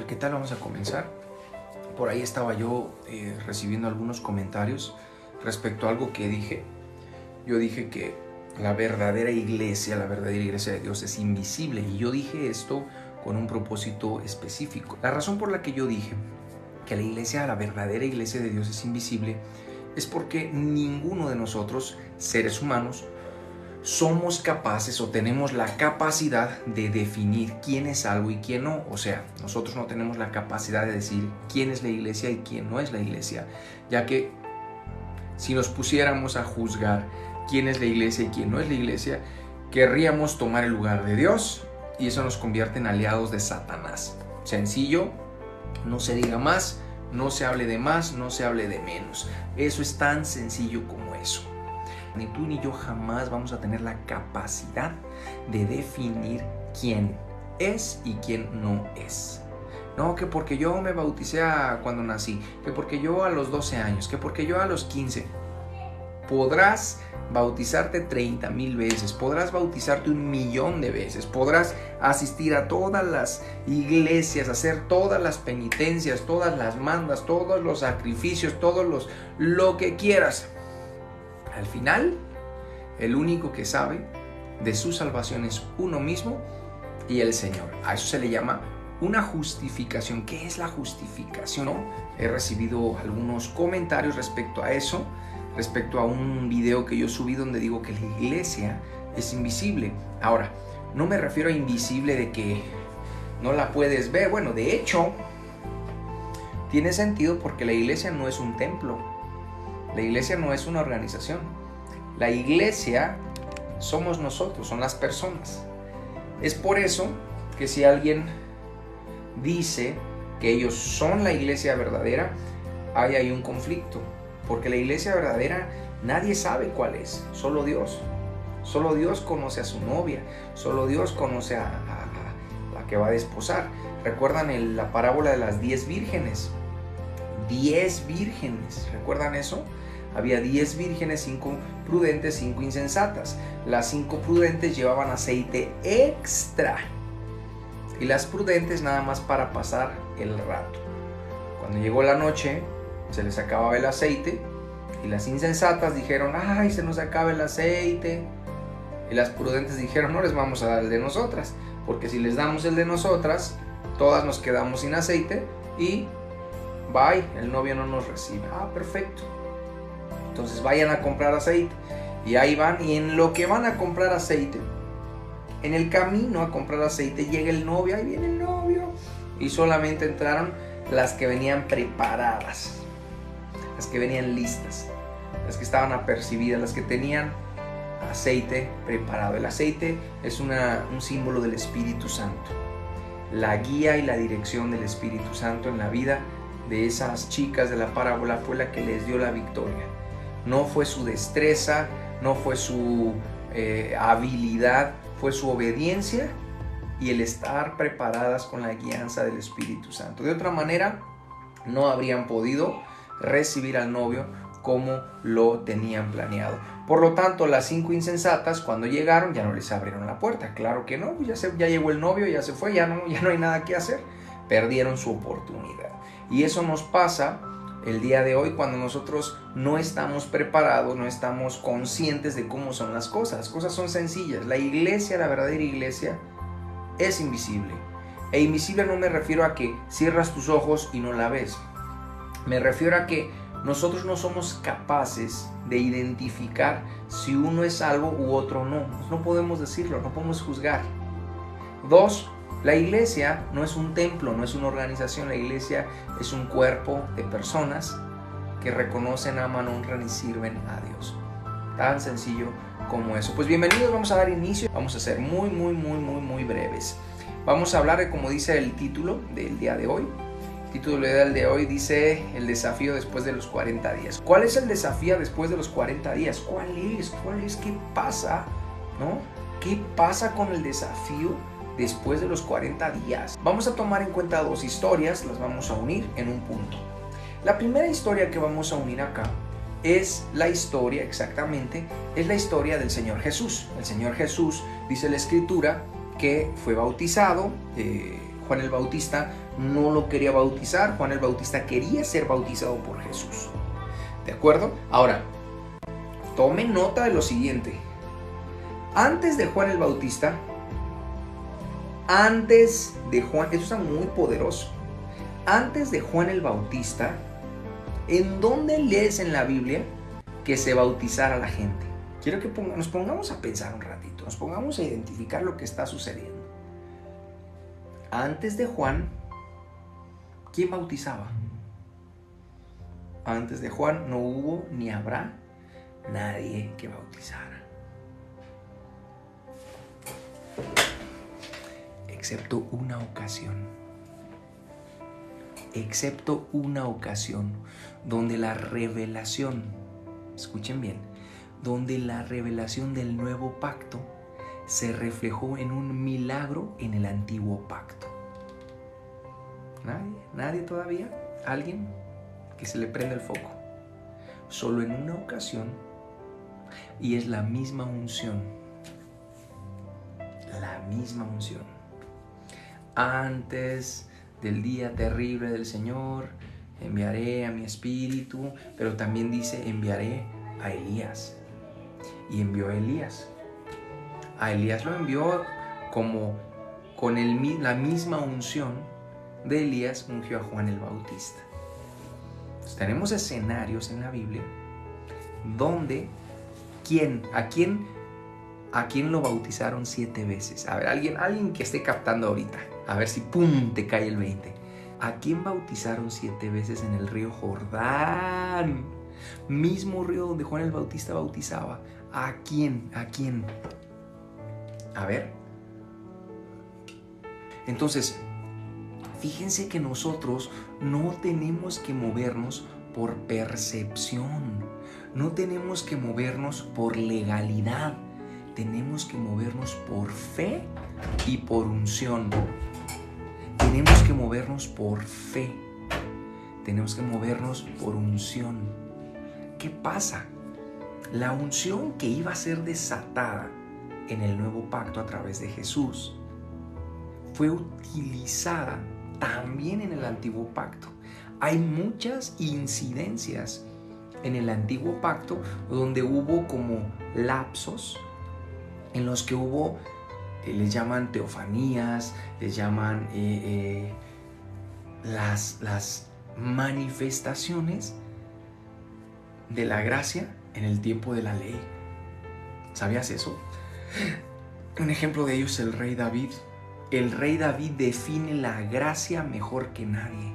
Hola, ¿qué tal? Vamos a comenzar. Por ahí estaba yo recibiendo algunos comentarios respecto a algo que dije. Yo dije que la verdadera iglesia de Dios es invisible, y yo dije esto con un propósito específico. La razón por la que yo dije que la verdadera iglesia de Dios es invisible es porque ninguno de nosotros, seres humanos, somos capaces o tenemos la capacidad de definir quién es algo y quién no. O sea, nosotros no tenemos la capacidad de decir quién es la iglesia y quién no es la iglesia, ya que si nos pusiéramos a juzgar quién es la iglesia y quién no es la iglesia, querríamos tomar el lugar de Dios, y eso nos convierte en aliados de Satanás. Sencillo, no se diga más, no se hable de más, no se hable de menos. Eso es tan sencillo como eso. Ni tú ni yo jamás vamos a tener la capacidad de definir quién es y quién no es. No, que porque yo me bauticé cuando nací, que porque yo a los 12 años, que porque yo a los 15. Podrás bautizarte 30,000 veces, podrás bautizarte 1,000,000 de veces, podrás asistir a todas las iglesias, hacer todas las penitencias, todas las mandas, todos los sacrificios, lo que quieras. Al final, el único que sabe de su salvación es uno mismo y el Señor. A eso se le llama una justificación. ¿Qué es la justificación? He recibido algunos comentarios respecto a eso, respecto a un video que yo subí donde digo que la iglesia es invisible. Ahora, no me refiero a invisible de que no la puedes ver. Bueno, de hecho, tiene sentido porque la iglesia no es un templo. La iglesia no es una organización. La iglesia somos nosotros, son las personas. Es por eso que si alguien dice que ellos son la iglesia verdadera, hay ahí un conflicto. Porque la iglesia verdadera nadie sabe cuál es, solo Dios. Solo Dios conoce a su novia, solo Dios conoce a la que va a desposar. ¿Recuerdan la parábola de las 10 vírgenes? 10 vírgenes, ¿recuerdan eso? Había 10 vírgenes, 5 prudentes, 5 insensatas. Las 5 prudentes llevaban aceite extra y las prudentes nada más para pasar el rato. Cuando llegó la noche, se les acababa el aceite y las insensatas dijeron: ¡ay, se nos acaba el aceite! Y las prudentes dijeron: no les vamos a dar el de nosotras, porque si les damos el de nosotras, todas nos quedamos sin aceite y bye, el novio no nos recibe. Ah, perfecto. Entonces vayan a comprar aceite. Y ahí van, y en lo que van a comprar aceite, en el camino a comprar aceite, llega el novio. Ahí viene el novio. Y solamente entraron las que venían preparadas, las que venían listas, las que estaban apercibidas, las que tenían aceite preparado. El aceite es un símbolo del Espíritu Santo. La guía y la dirección del Espíritu Santo en la vida de esas chicas de la parábola fue la que les dio la victoria. No fue su destreza, no fue su habilidad, fue su obediencia y el estar preparadas con la guianza del Espíritu Santo. De otra manera, no habrían podido recibir al novio como lo tenían planeado. Por lo tanto, las 5 insensatas, cuando llegaron, ya no les abrieron la puerta. Claro que no, pues ya llegó el novio, ya se fue, ya no hay nada que hacer. Perdieron su oportunidad. Y eso nos pasa el día de hoy cuando nosotros no estamos preparados, no estamos conscientes de cómo son las cosas. Las cosas son sencillas. La iglesia, la verdadera iglesia, es invisible. E invisible no me refiero a que cierras tus ojos y no la ves. Me refiero a que nosotros no somos capaces de identificar si uno es algo u otro no. No podemos decirlo, no podemos juzgar. 2. La iglesia no es un templo, no es una organización. La iglesia es un cuerpo de personas que reconocen, aman, honran y sirven a Dios. Tan sencillo como eso. Pues bienvenidos, vamos a dar inicio. Vamos a ser muy breves. Vamos a hablar de, como dice el título del día de hoy. El título del día de hoy dice: el desafío después de los 40 días. ¿Cuál es el desafío después de los 40 días? ¿Cuál es? ¿Qué pasa? ¿No? ¿Qué pasa con el desafío después de los 40 días? Vamos a tomar en cuenta 2 historias, las vamos a unir en un punto. La primera historia que vamos a unir acá es la historia, exactamente, es la historia del Señor Jesús. El Señor Jesús, dice la Escritura, que fue bautizado. Juan el Bautista no lo quería bautizar. Juan el Bautista quería ser bautizado por Jesús. ¿De acuerdo? Ahora, tomen nota de lo siguiente. Antes de Juan el Bautista, esto está muy poderoso. Antes de Juan el Bautista, ¿en dónde lees en la Biblia que se bautizara la gente? Quiero que nos pongamos a pensar un ratito, nos pongamos a identificar lo que está sucediendo. Antes de Juan, ¿quién bautizaba? Antes de Juan no hubo ni habrá nadie que bautizara. Excepto una ocasión donde la revelación, escuchen bien, donde la revelación del nuevo pacto se reflejó en un milagro en el antiguo pacto. ¿Nadie todavía? ¿Alguien que se le prenda el foco? Solo en una ocasión, y es la misma unción. La misma unción. Antes del día terrible del Señor, enviaré a mi espíritu, pero también dice, enviaré a Elías. Y envió a Elías. A Elías lo envió como con la misma unción de Elías ungió a Juan el Bautista. Entonces, tenemos escenarios en la Biblia donde ¿a quién lo bautizaron 7 veces? A ver, alguien que esté captando ahorita, a ver si ¡pum! Te cae el 20. ¿A quién bautizaron 7 veces en el río Jordán? Mismo río donde Juan el Bautista bautizaba. ¿A quién? A ver. Entonces, fíjense que nosotros no tenemos que movernos por percepción. No tenemos que movernos por legalidad. Tenemos que movernos por fe y por unción. Tenemos que movernos por fe. Tenemos que movernos por unción. ¿Qué pasa? La unción que iba a ser desatada en el nuevo pacto a través de Jesús fue utilizada también en el antiguo pacto. Hay muchas incidencias en el antiguo pacto donde hubo como lapsos en los que hubo, les llaman teofanías, les llaman las manifestaciones de la gracia en el tiempo de la ley. ¿Sabías eso? Un ejemplo de ello es el rey David. El rey David define la gracia mejor que nadie.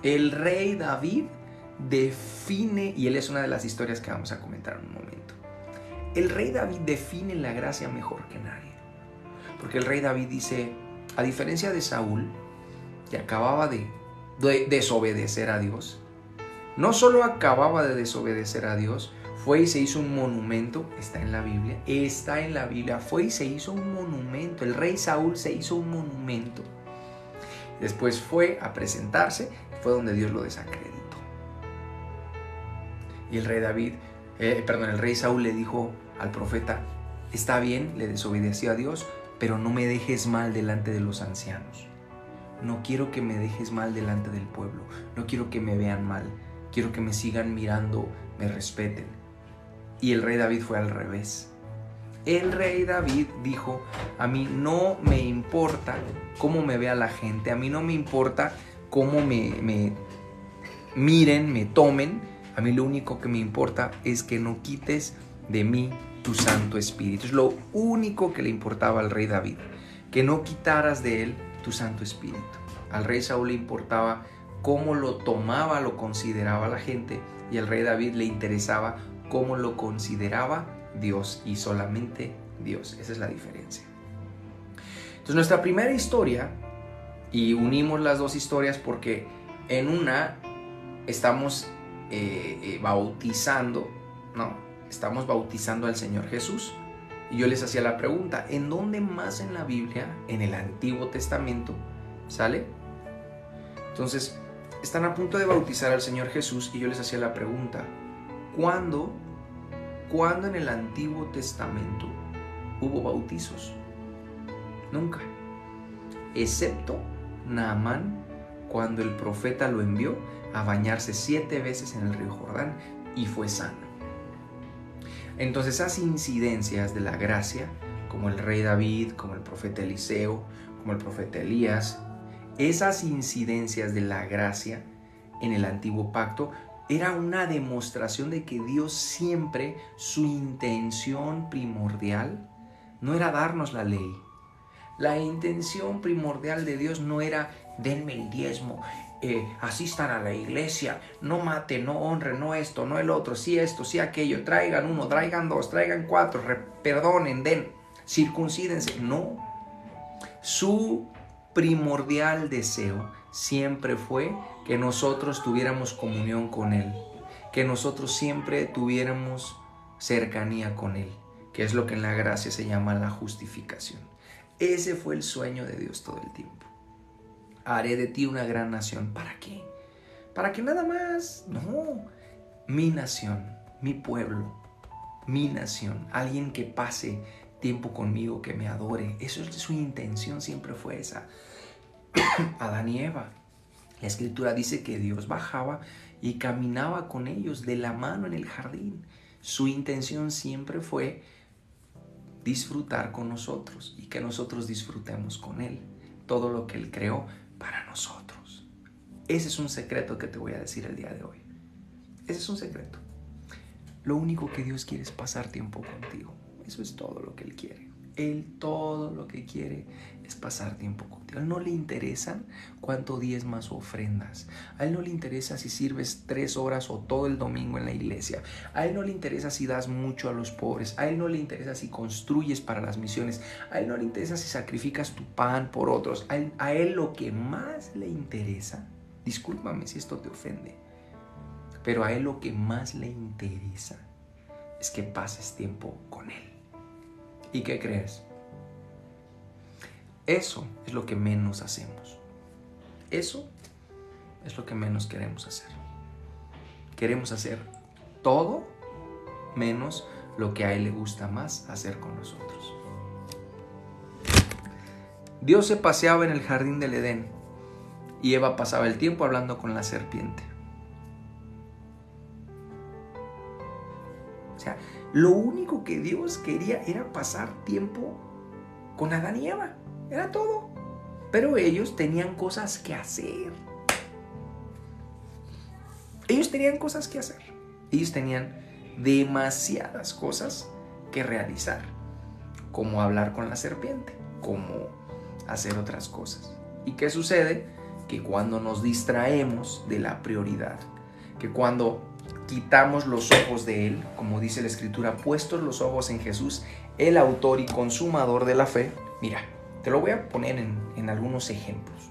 El rey David define, y él es una de las historias que vamos a comentar en un momento. El rey David define la gracia mejor que nadie. Porque el rey David dice, a diferencia de Saúl, que acababa de desobedecer a Dios, no solo acababa de desobedecer a Dios, fue y se hizo un monumento, está en la Biblia, fue y se hizo un monumento, el rey Saúl se hizo un monumento. Después fue a presentarse, fue donde Dios lo desacreditó. Y el rey Saúl le dijo al profeta, está bien, le desobedeció a Dios, pero no me dejes mal delante de los ancianos. No quiero que me dejes mal delante del pueblo, no quiero que me vean mal, quiero que me sigan mirando, me respeten. Y el rey David fue al revés. El rey David dijo, a mí no me importa cómo me vea la gente, a mí no me importa cómo me miren, me tomen, a mí lo único que me importa es que no quites de mí tu Santo Espíritu. Es lo único que le importaba al rey David, que no quitaras de él tu Santo Espíritu. Al rey Saúl le importaba cómo lo tomaba, lo consideraba la gente, y al rey David le interesaba cómo lo consideraba Dios, y solamente Dios. Esa es la diferencia. Entonces, nuestra primera historia, y unimos las dos historias porque en una estamos bautizando, ¿no? Estamos bautizando al Señor Jesús. Y yo les hacía la pregunta, ¿en dónde más en la Biblia, en el Antiguo Testamento, sale? Entonces, están a punto de bautizar al Señor Jesús y yo les hacía la pregunta, ¿cuándo en el Antiguo Testamento hubo bautizos? Nunca. Excepto Naamán cuando el profeta lo envió a bañarse 7 veces en el río Jordán y fue sano. Entonces esas incidencias de la gracia, como el rey David, como el profeta Eliseo, como el profeta Elías, esas incidencias de la gracia en el antiguo pacto era una demostración de que Dios siempre, su intención primordial no era darnos la ley. La intención primordial de Dios no era denme el diezmo, asistan a la iglesia, no maten, no honren, no esto, no el otro, sí esto, sí aquello, traigan 1, traigan 2, traigan 4, perdonen, den, circuncídense. No, su primordial deseo siempre fue que nosotros tuviéramos comunión con Él, que nosotros siempre tuviéramos cercanía con Él, que es lo que en la gracia se llama la justificación. Ese fue el sueño de Dios todo el tiempo. Haré de ti una gran nación. ¿Para qué? ¿Para qué nada más? No. Mi nación, mi pueblo, mi nación. Alguien que pase tiempo conmigo, que me adore. Eso es su intención, siempre fue esa. Adán y Eva. La Escritura dice que Dios bajaba y caminaba con ellos de la mano en el jardín. Su intención siempre fue disfrutar con nosotros y que nosotros disfrutemos con Él. Todo lo que Él creó para nosotros. Ese es un secreto que te voy a decir el día de hoy. Ese es un secreto. Lo único que Dios quiere es pasar tiempo contigo. Eso es todo lo que Él quiere. Él todo lo que quiere es pasar tiempo contigo. A Él no le interesan cuánto diezmas o ofrendas. A Él no le interesa si sirves 3 horas o todo el domingo en la iglesia. A Él no le interesa si das mucho a los pobres. A Él no le interesa si construyes para las misiones. A Él no le interesa si sacrificas tu pan por otros. A Él lo que más le interesa, discúlpame si esto te ofende, pero a Él lo que más le interesa es que pases tiempo con Él. ¿Y qué crees? Eso es lo que menos hacemos. Eso es lo que menos queremos hacer. Queremos hacer todo menos lo que a Él le gusta más hacer con nosotros. Dios se paseaba en el jardín del Edén y Eva pasaba el tiempo hablando con la serpiente. O sea, lo único que Dios quería era pasar tiempo con Adán y Eva. Era todo. Pero ellos tenían cosas que hacer. Ellos tenían cosas que hacer. Ellos tenían demasiadas cosas que realizar. Como hablar con la serpiente. Como hacer otras cosas. ¿Y qué sucede? Que cuando nos distraemos de la prioridad, que cuando quitamos los ojos de Él, como dice la Escritura, puestos los ojos en Jesús, el autor y consumador de la fe. Mira, te lo voy a poner en algunos ejemplos.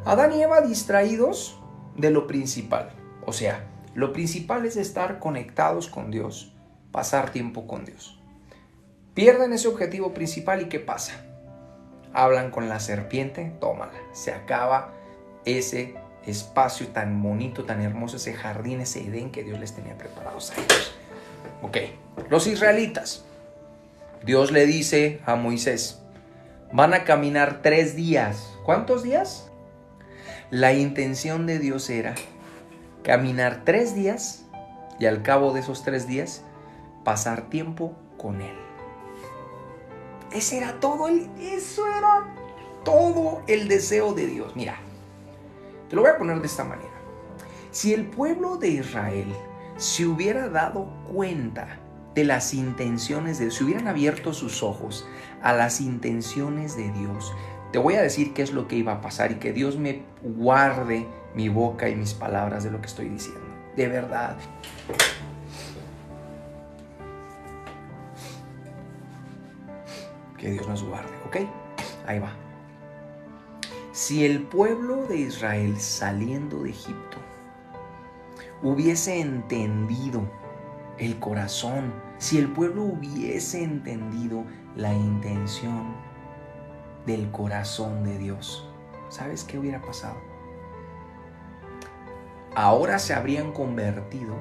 Adán y Eva distraídos de lo principal. O sea, lo principal es estar conectados con Dios, pasar tiempo con Dios. Pierden ese objetivo principal y ¿qué pasa? Hablan con la serpiente, tómala. Se acaba ese espacio tan bonito, tan hermoso, ese jardín, ese Edén que Dios les tenía preparados a ellos. Ok, los israelitas. Dios le dice a Moisés, van a caminar 3 días. ¿Cuántos días? La intención de Dios era caminar 3 días y al cabo de esos 3 días pasar tiempo con Él. Eso era todo el deseo de Dios. Mira, te lo voy a poner de esta manera. Si el pueblo de Israel se hubiera dado cuenta de las intenciones de Dios, si hubieran abierto sus ojos a las intenciones de Dios, te voy a decir qué es lo que iba a pasar y que Dios me guarde mi boca y mis palabras de lo que estoy diciendo. De verdad. Que Dios nos guarde, ¿ok? Ahí va. Si el pueblo de Israel saliendo de Egipto hubiese entendido el corazón, si el pueblo hubiese entendido la intención del corazón de Dios, ¿sabes qué hubiera pasado? Ahora se habrían convertido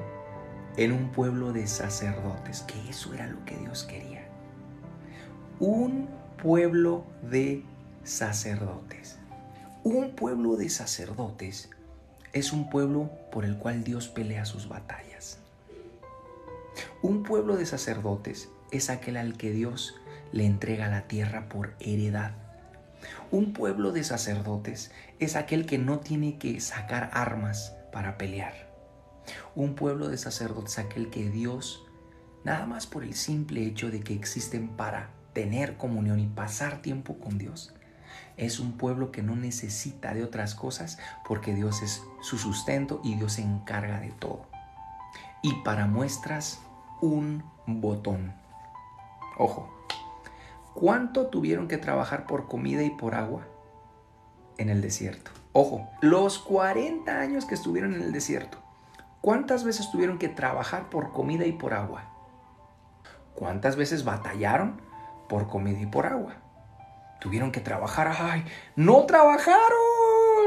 en un pueblo de sacerdotes, que eso era lo que Dios quería. Un pueblo de sacerdotes. Un pueblo de sacerdotes es un pueblo por el cual Dios pelea sus batallas. Un pueblo de sacerdotes es aquel al que Dios le entrega la tierra por heredad. Un pueblo de sacerdotes es aquel que no tiene que sacar armas para pelear. Un pueblo de sacerdotes es aquel que Dios, nada más por el simple hecho de que existen para tener comunión y pasar tiempo con Dios, es un pueblo que no necesita de otras cosas porque Dios es su sustento y Dios se encarga de todo. Y para muestras, un botón. Ojo, ¿cuánto tuvieron que trabajar por comida y por agua en el desierto? Ojo, los 40 años que estuvieron en el desierto, ¿cuántas veces tuvieron que trabajar por comida y por agua? ¿Cuántas veces batallaron por comida y por agua? Tuvieron que trabajar. ¡Ay! ¡No trabajaron!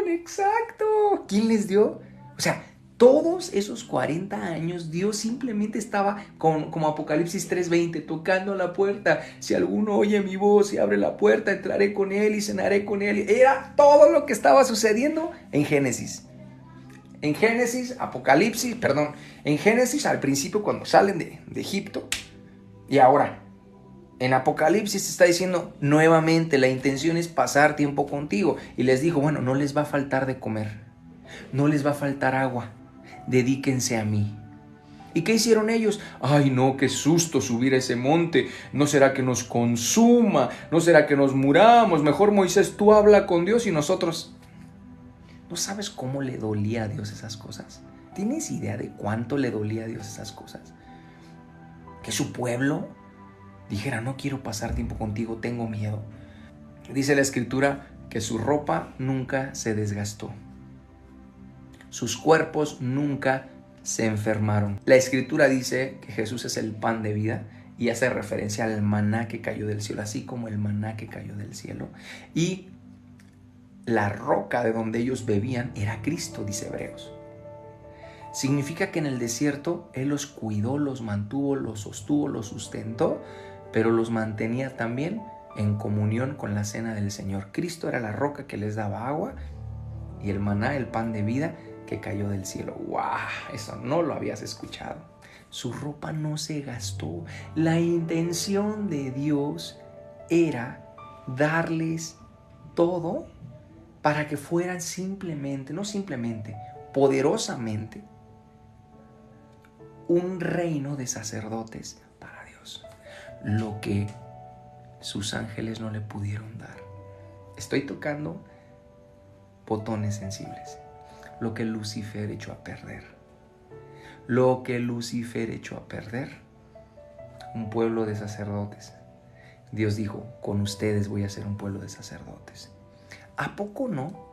¡Exacto! ¿Quién les dio? O sea, todos esos 40 años Dios simplemente estaba como Apocalipsis 3:20, tocando la puerta. Si alguno oye mi voz y abre la puerta, entraré con él y cenaré con él. Era todo lo que estaba sucediendo en Génesis. En Génesis, en Génesis al principio cuando salen de Egipto, y ahora en Apocalipsis está diciendo nuevamente, la intención es pasar tiempo contigo. Y les dijo, bueno, no les va a faltar de comer, no les va a faltar agua, dedíquense a mí. ¿Y qué hicieron ellos? Ay, no, qué susto subir a ese monte. ¿No será que nos consuma? ¿No será que nos muramos? Mejor, Moisés, tú habla con Dios y nosotros. ¿No sabes cómo le dolía a Dios esas cosas? ¿Tienes idea de cuánto le dolía a Dios esas cosas? Que su pueblo dijera, no quiero pasar tiempo contigo, tengo miedo. Dice la Escritura que su ropa nunca se desgastó. Sus cuerpos nunca se enfermaron. La Escritura dice que Jesús es el pan de vida y hace referencia al maná que cayó del cielo, así como el maná que cayó del cielo. Y la roca de donde ellos bebían era Cristo, dice Hebreos. Significa que en el desierto Él los cuidó, los mantuvo, los sostuvo, los sustentó, pero los mantenía también en comunión con la cena del Señor. Cristo era la roca que les daba agua y el maná, el pan de vida que cayó del cielo. ¡Wow! Eso no lo habías escuchado. Su ropa no se gastó. La intención de Dios era darles todo para que fueran poderosamente, un reino de sacerdotes para Dios. Lo que sus ángeles no le pudieron dar. Estoy tocando botones sensibles. Lo que Lucifer echó a perder. Un pueblo de sacerdotes. Dios dijo, con ustedes voy a ser un pueblo de sacerdotes. ¿A poco no?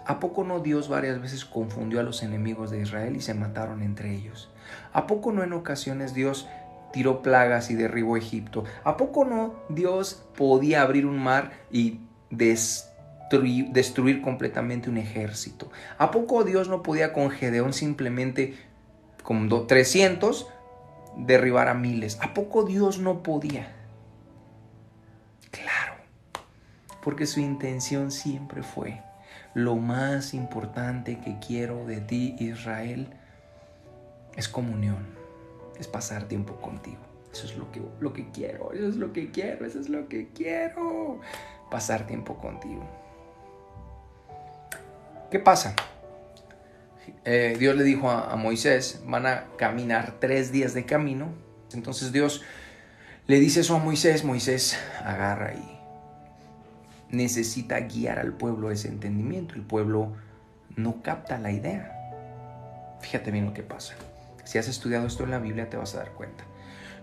¿A poco no Dios varias veces confundió a los enemigos de Israel y se mataron entre ellos? ¿A poco no en ocasiones Dios tiró plagas y derribó Egipto? ¿A poco no Dios podía abrir un mar y destruir completamente un ejército? ¿A poco Dios no podía con Gedeón simplemente con 300 derribar a miles? ¿A poco Dios no podía? Claro, porque su intención siempre fue: lo más importante que quiero de ti, Israel, es comunión, es pasar tiempo contigo. Eso es lo que quiero, pasar tiempo contigo. ¿Qué pasa? Dios le dijo a Moisés, van a caminar 3 días de camino. Entonces Dios le dice eso a Moisés. Moisés agarra y necesita guiar al pueblo a ese entendimiento. El pueblo no capta la idea. Fíjate bien lo que pasa. Si has estudiado esto en la Biblia te vas a dar cuenta.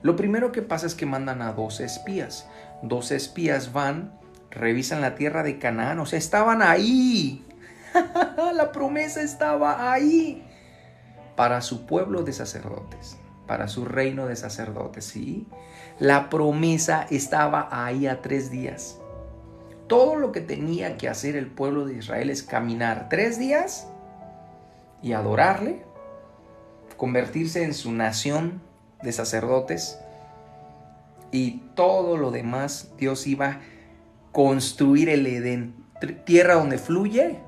Lo primero que pasa es que mandan a 12 espías. 12 espías van, revisan la tierra de Canaán. O sea, estaban ahí. La promesa estaba ahí. Para su pueblo de sacerdotes, para su reino de sacerdotes, ¿sí? La promesa estaba ahí a 3 días. Todo lo que tenía que hacer el pueblo de Israel es caminar 3 días y adorarle, convertirse en su nación de sacerdotes, y todo lo demás Dios iba a construir el Edén. tierra donde fluye.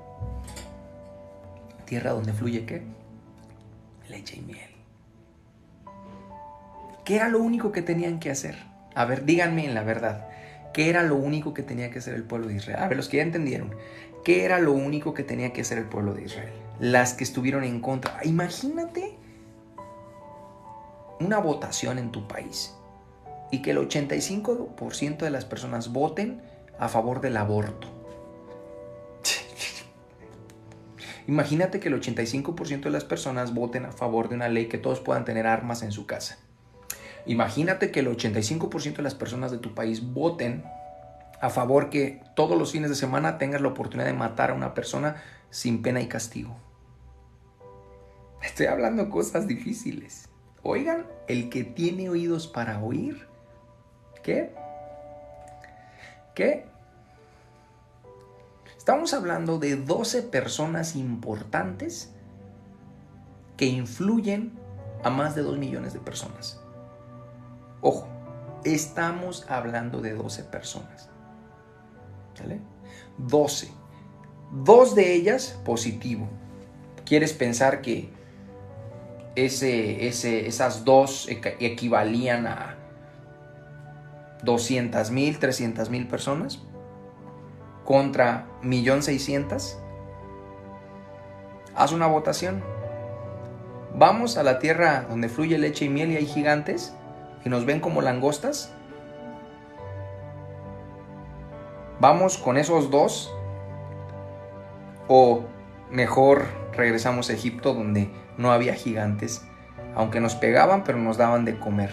¿Tierra donde fluye qué? Leche y miel. ¿Qué era lo único que tenían que hacer? A ver, díganme en la verdad. ¿Qué era lo único que tenía que hacer el pueblo de Israel? A ver, los que ya entendieron. ¿Qué era lo único que tenía que hacer el pueblo de Israel? Las que estuvieron en contra. Imagínate una votación en tu país y que el 85% de las personas voten a favor del aborto. Imagínate que el 85% de las personas voten a favor de una ley que todos puedan tener armas en su casa. Imagínate que el 85% de las personas de tu país voten a favor que todos los fines de semana tengas la oportunidad de matar a una persona sin pena y castigo. Estoy hablando de cosas difíciles. Oigan, el que tiene oídos para oír, ¿qué? Estamos hablando de 12 personas importantes que influyen a más de 2 millones de personas. Ojo, estamos hablando de 12 personas. ¿Vale? 12. 2 de ellas positivo. ¿Quieres pensar que esas 2 equivalían a 200,000, 300,000 personas contra 1,600,000? Haz una votación. Vamos a la tierra donde fluye leche y miel y hay gigantes y nos ven como langostas. ¿Vamos con esos 2? O mejor regresamos a Egipto donde no había gigantes, aunque nos pegaban, pero nos daban de comer.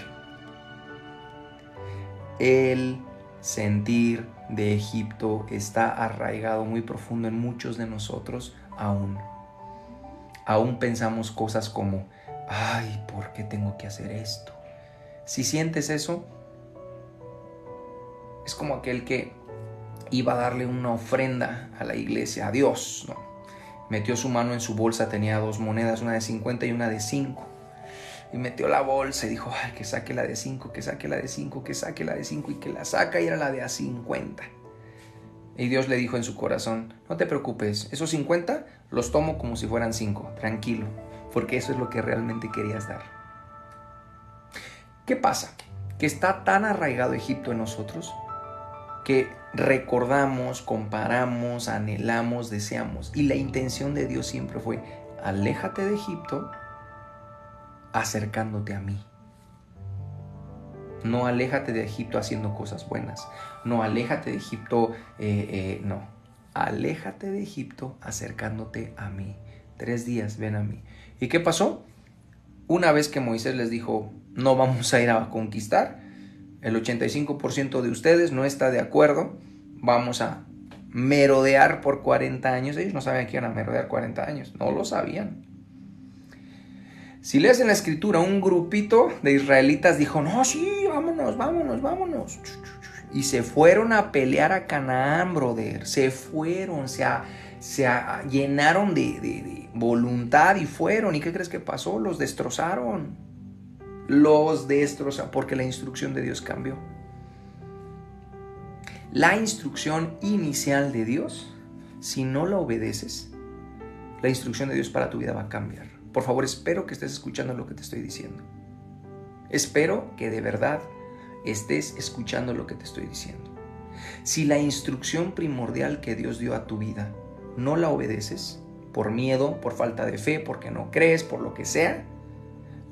El sentir de Egipto está arraigado muy profundo en muchos de nosotros aún. Aún pensamos cosas como, ay, ¿por qué tengo que hacer esto? Si sientes eso, es como aquel que iba a darle una ofrenda a la iglesia, a Dios, ¿no? Metió su mano en su bolsa, tenía 2 monedas, una de 50 y una de 5. Y metió la bolsa y dijo, ay, que saque la de 5, que saque la de 5, que saque la de 5, y que la saca y era la de a 50. Y Dios le dijo en su corazón, no te preocupes, esos 50 los tomo como si fueran 5, tranquilo, porque eso es lo que realmente querías dar. ¿Qué pasa? Que está tan arraigado Egipto en nosotros que recordamos, comparamos, anhelamos, deseamos. Y la intención de Dios siempre fue, aléjate de Egipto acercándote a mí. No aléjate de Egipto haciendo cosas buenas. No aléjate de Egipto, no. Aléjate de Egipto acercándote a mí. 3 días, ven a mí. ¿Y qué pasó? Una vez que Moisés les dijo, no vamos a ir a conquistar, el 85% de ustedes no está de acuerdo, vamos a merodear por 40 años. Ellos no sabían que iban a merodear 40 años, no lo sabían. Si lees en la escritura, un grupito de israelitas dijo, no, sí, vámonos. Y se fueron a pelear a Canaán, brother. Se fueron, se llenaron de voluntad y fueron. ¿Y qué crees que pasó? Los destrozaron, porque la instrucción de Dios cambió. La instrucción inicial de Dios, si no la obedeces, la instrucción de Dios para tu vida va a cambiar. Por favor, espero que estés escuchando lo que te estoy diciendo. Espero que de verdad estés escuchando lo que te estoy diciendo. Si la instrucción primordial que Dios dio a tu vida no la obedeces, por miedo, por falta de fe, porque no crees, por lo que sea,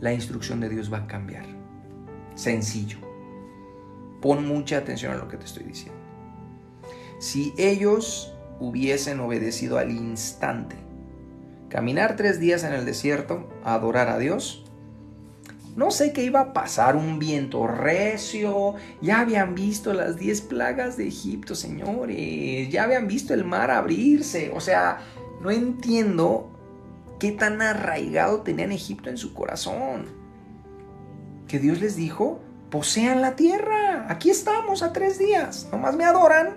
la instrucción de Dios va a cambiar. Sencillo. Pon mucha atención a lo que te estoy diciendo. Si ellos hubiesen obedecido al instante, caminar 3 días en el desierto a adorar a Dios, no sé qué iba a pasar, un viento recio, ya habían visto las 10 plagas de Egipto, señores, ya habían visto el mar abrirse, o sea, no entiendo qué tan arraigado tenían Egipto en su corazón, que Dios les dijo, posean la tierra, aquí estamos a 3 días, nomás me adoran,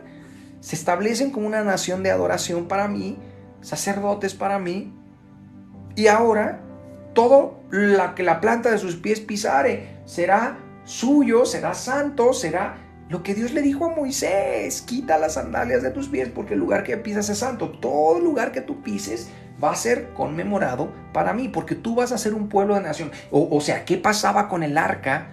se establecen como una nación de adoración para mí, sacerdotes para mí, y ahora todo lo que la planta de sus pies pisare será suyo, será santo, será Lo que Dios le dijo a Moisés: quita las sandalias de tus pies porque el lugar que pisas es santo. Todo lugar que tú pises va a ser conmemorado para mí, porque tú vas a ser un pueblo de nación. O sea, ¿qué pasaba con el arca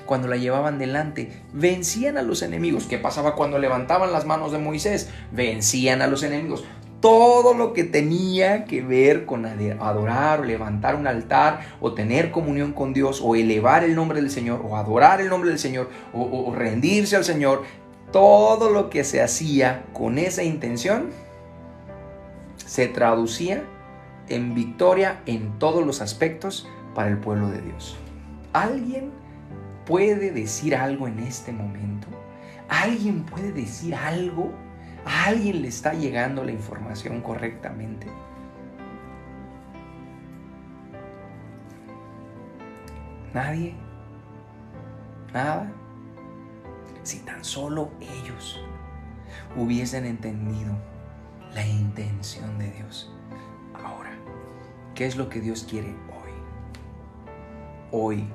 cuando la llevaban delante? Vencían a los enemigos. ¿Qué pasaba cuando levantaban las manos de Moisés? Vencían a los enemigos. Todo lo que tenía que ver con adorar o levantar un altar o tener comunión con Dios o elevar el nombre del Señor o adorar el nombre del Señor o rendirse al Señor, todo lo que se hacía con esa intención se traducía en victoria en todos los aspectos para el pueblo de Dios. ¿Alguien puede decir algo en este momento? ¿Alguien puede decir algo? ¿A alguien le está llegando la información correctamente? ¿Nadie? ¿Nada? Si tan solo ellos hubiesen entendido la intención de Dios. Ahora, ¿qué es lo que Dios quiere hoy? Hoy,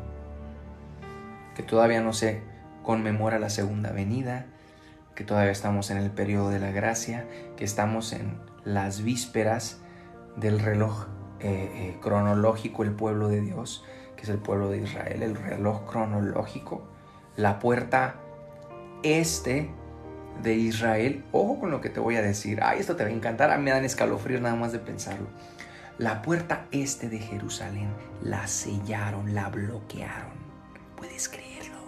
que todavía no se conmemora la segunda venida, que todavía estamos en el periodo de la gracia, que estamos en las vísperas del reloj cronológico, el pueblo de Dios, que es el pueblo de Israel, el reloj cronológico, la puerta este de Israel. Ojo con lo que te voy a decir. Ay, esto te va a encantar. Me dan escalofríos nada más de pensarlo. La puerta este de Jerusalén la sellaron, la bloquearon. ¿Puedes creerlo?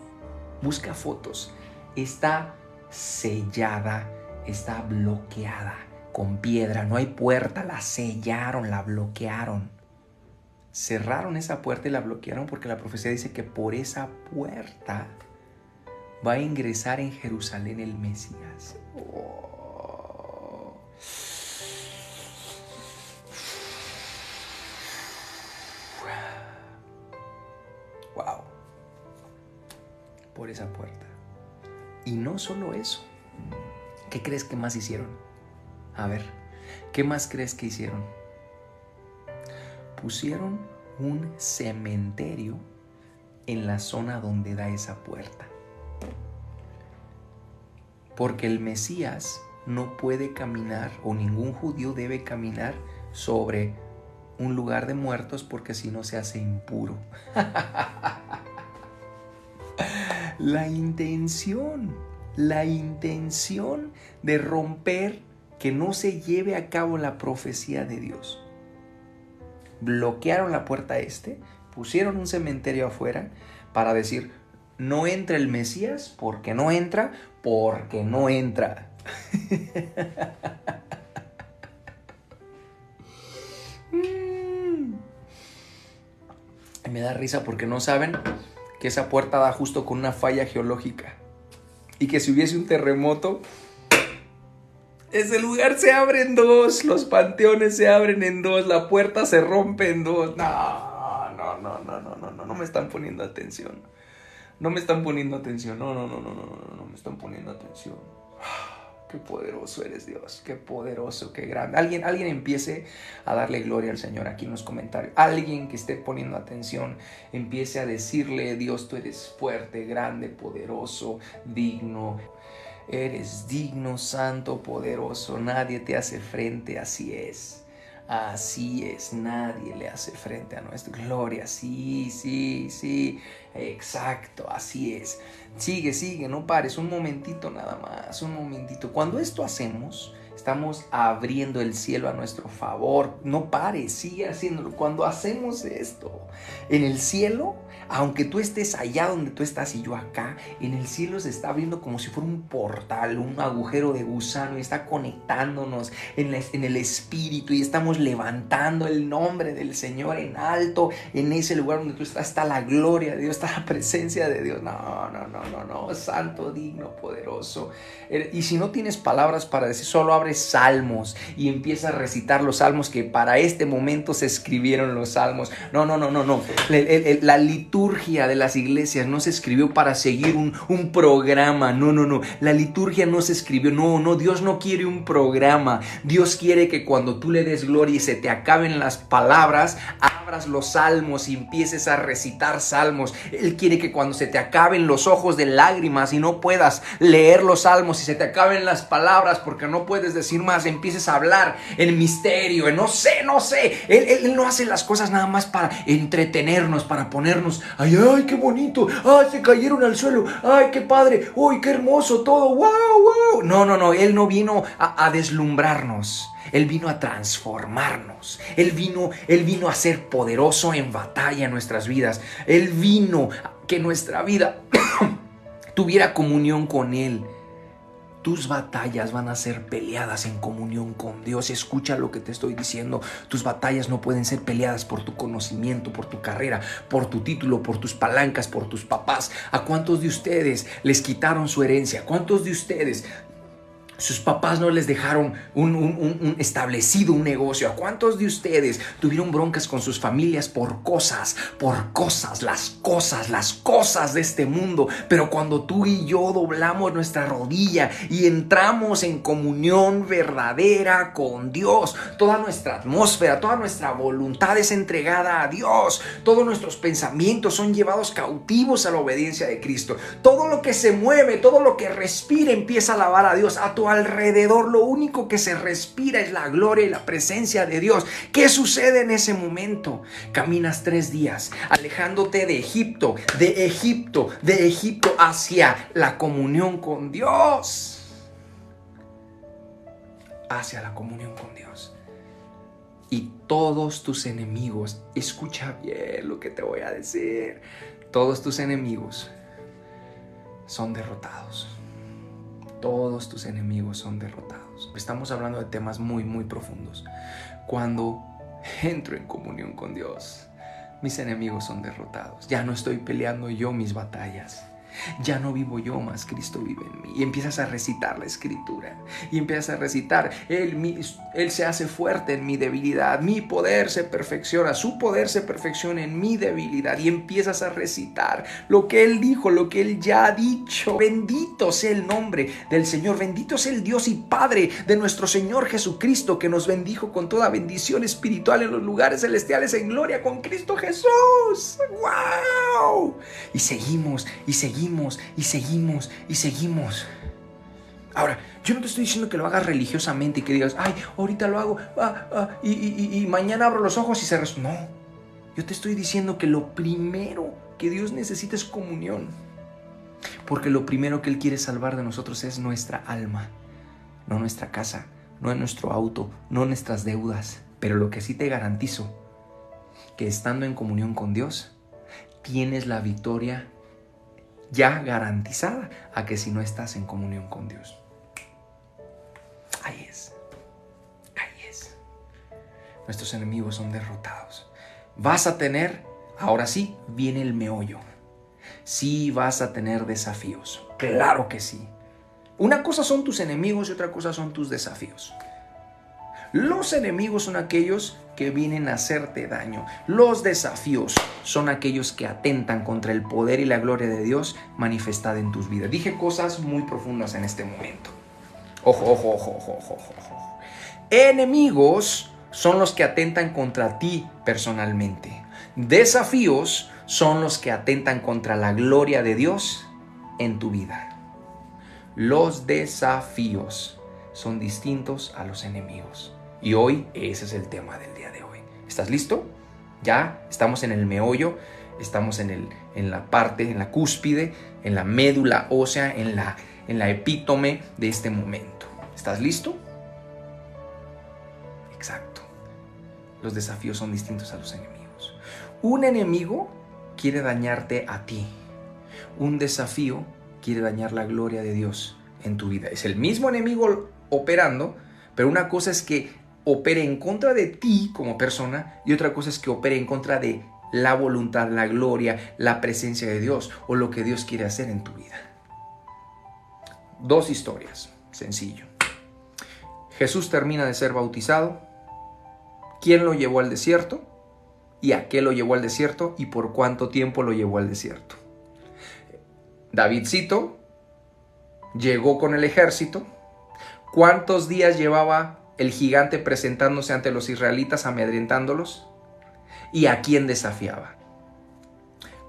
Busca fotos. Está sellada, está bloqueada con piedra, no hay puerta, la sellaron, la bloquearon. Cerraron esa puerta y la bloquearon porque la profecía dice que por esa puerta va a ingresar en Jerusalén el Mesías. Wow. Por esa puerta. Y no solo eso. ¿Qué crees que más hicieron? A ver, ¿qué más crees que hicieron? Pusieron un cementerio en la zona donde da esa puerta. Porque el Mesías no puede caminar, o ningún judío debe caminar sobre un lugar de muertos, porque si no se hace impuro. La intención de romper que no se lleve a cabo la profecía de Dios. Bloquearon la puerta este, pusieron un cementerio afuera para decir: no entra el Mesías porque no entra, porque no entra. Me da risa porque no saben que esa puerta da justo con una falla geológica y que si hubiese un terremoto, ese lugar se abre en dos, los panteones se abren en dos, la puerta se rompe en dos. No me están poniendo atención. No me están poniendo atención. No me están poniendo atención. Qué poderoso eres, Dios. Qué poderoso, qué grande. Alguien empiece a darle gloria al Señor aquí en los comentarios. Alguien que esté poniendo atención empiece a decirle: Dios, tú eres fuerte, grande, poderoso, digno. Eres digno, santo, poderoso. Nadie te hace frente. Así es. Así es, nadie le hace frente a nuestra gloria. Sí, exacto, así es. Sigue, no pares, un momentito nada más, un momentito. Cuando esto hacemos, estamos abriendo el cielo a nuestro favor. No pares, sigue haciéndolo. Cuando hacemos esto, en el cielo, aunque tú estés allá donde tú estás y yo acá, en el cielo se está abriendo como si fuera un portal, un agujero de gusano, y está conectándonos en el espíritu, y estamos levantando el nombre del Señor en alto. En ese lugar donde tú estás está la gloria de Dios, está la presencia de Dios. No, santo, digno, poderoso. Y si no tienes palabras para decir, solo abre agarres salmos y empieza a recitar los salmos, que para este momento se escribieron los salmos. No. La liturgia de las iglesias no se escribió para seguir un programa. No. La liturgia no se escribió. No. Dios no quiere un programa. Dios quiere que cuando tú le des gloria y se te acaben las palabras, abras los salmos y empieces a recitar salmos. Él quiere que cuando se te acaben los ojos de lágrimas y no puedas leer los salmos y se te acaben las palabras porque no puedes decir más, empieces a hablar en misterio, en no sé. Él no hace las cosas nada más para entretenernos, para ponernos, ay, qué bonito, se cayeron al suelo, ay, qué padre, uy, qué hermoso todo, wow. No, Él no vino a deslumbrarnos. Él vino a transformarnos. Él vino a ser poderoso en batalla en nuestras vidas. Él vino a que nuestra vida tuviera comunión con Él. Tus batallas van a ser peleadas en comunión con Dios. Escucha lo que te estoy diciendo. Tus batallas no pueden ser peleadas por tu conocimiento, por tu carrera, por tu título, por tus palancas, por tus papás. ¿A cuántos de ustedes les quitaron su herencia? ¿Cuántos de ustedes sus papás no les dejaron establecido un negocio? ¿A cuántos de ustedes tuvieron broncas con sus familias por cosas, las cosas de este mundo? Pero cuando tú y yo doblamos nuestra rodilla y entramos en comunión verdadera con Dios, toda nuestra atmósfera, toda nuestra voluntad es entregada a Dios. Todos nuestros pensamientos son llevados cautivos a la obediencia de Cristo. Todo lo que se mueve, todo lo que respira empieza a alabar a Dios. A tu alrededor lo único que se respira es la gloria y la presencia de Dios. ¿Qué sucede en ese momento? Caminas 3 días alejándote de Egipto hacia la comunión con Dios. Hacia la comunión con Dios. Y todos tus enemigos, escucha bien lo que te voy a decir, todos tus enemigos son derrotados. Todos tus enemigos son derrotados. Estamos hablando de temas muy, muy profundos. Cuando entro en comunión con Dios, mis enemigos son derrotados. Ya no estoy peleando yo mis batallas. Ya no vivo yo más, Cristo vive en mí. Y empiezas a recitar la escritura. Y empiezas a recitar, Él se hace fuerte en mi debilidad. Mi poder se perfecciona. Su poder se perfecciona en mi debilidad. Y empiezas a recitar lo que Él dijo, lo que Él ya ha dicho. Bendito sea el nombre del Señor. Bendito sea el Dios y Padre de nuestro Señor Jesucristo, que nos bendijo con toda bendición espiritual en los lugares celestiales en gloria con Cristo Jesús. ¡Wow! Y seguimos. Ahora, yo no te estoy diciendo que lo hagas religiosamente y que digas, ay, ahorita lo hago y mañana abro los ojos y se resuelve. No, yo te estoy diciendo que lo primero que Dios necesita es comunión. Porque lo primero que Él quiere salvar de nosotros es nuestra alma, no nuestra casa, no nuestro auto, no nuestras deudas. Pero lo que sí te garantizo, que estando en comunión con Dios, tienes la victoria ya garantizada a que si no estás en comunión con Dios. Ahí es. Nuestros enemigos son derrotados. Vas a tener, ahora sí, viene el meollo. Sí vas a tener desafíos. Claro que sí. Una cosa son tus enemigos y otra cosa son tus desafíos. Los enemigos son aquellos que vienen a hacerte daño. Los desafíos son aquellos que atentan contra el poder y la gloria de Dios manifestada en tus vidas. Dije cosas muy profundas en este momento. Ojo. Enemigos son los que atentan contra ti personalmente. Desafíos son los que atentan contra la gloria de Dios en tu vida. Los desafíos son distintos a los enemigos. Y hoy ese es el tema del día de hoy. ¿Estás listo? Ya estamos en el meollo, estamos en la parte, en la cúspide, en la médula ósea, en la epítome de este momento. ¿Estás listo? Exacto. Los desafíos son distintos a los enemigos. Un enemigo quiere dañarte a ti. Un desafío quiere dañar la gloria de Dios en tu vida. Es el mismo enemigo operando, pero una cosa es que opere en contra de ti como persona y otra cosa es que opere en contra de la voluntad, la gloria, la presencia de Dios o lo que Dios quiere hacer en tu vida. 2 historias, sencillo. Jesús termina de ser bautizado. ¿Quién lo llevó al desierto? ¿Y a qué lo llevó al desierto? ¿Y por cuánto tiempo lo llevó al desierto? Davidcito llegó con el ejército. ¿Cuántos días llevaba el gigante presentándose ante los israelitas, amedrentándolos? ¿Y a quién desafiaba?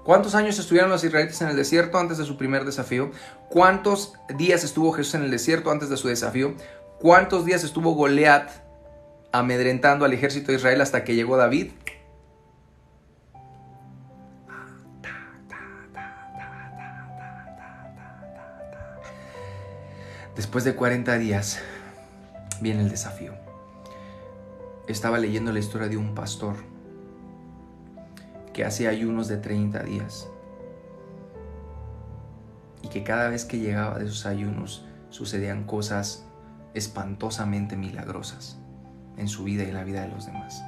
¿Cuántos años estuvieron los israelitas en el desierto antes de su primer desafío? ¿Cuántos días estuvo Jesús en el desierto antes de su desafío? ¿Cuántos días estuvo Goliat amedrentando al ejército de Israel hasta que llegó David? Después de 40 días viene el desafío. Estaba leyendo la historia de un pastor que hacía ayunos de 30 días y que cada vez que llegaba de esos ayunos sucedían cosas espantosamente milagrosas en su vida y en la vida de los demás.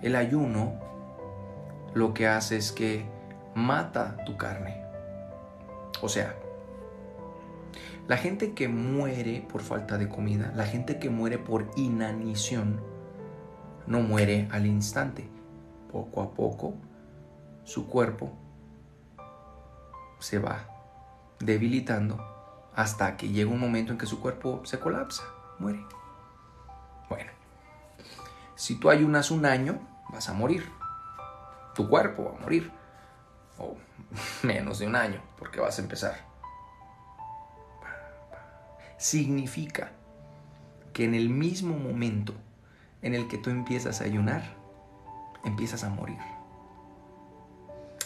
El ayuno lo que hace es que mata tu carne. O sea, la gente que muere por falta de comida, la gente que muere por inanición, no muere al instante. Poco a poco, su cuerpo se va debilitando hasta que llega un momento en que su cuerpo se colapsa, muere. Bueno, si tú ayunas un año, vas a morir. Tu cuerpo va a morir. O menos de un año, porque vas a empezar. Significa que en el mismo momento en el que tú empiezas a ayunar, empiezas a morir.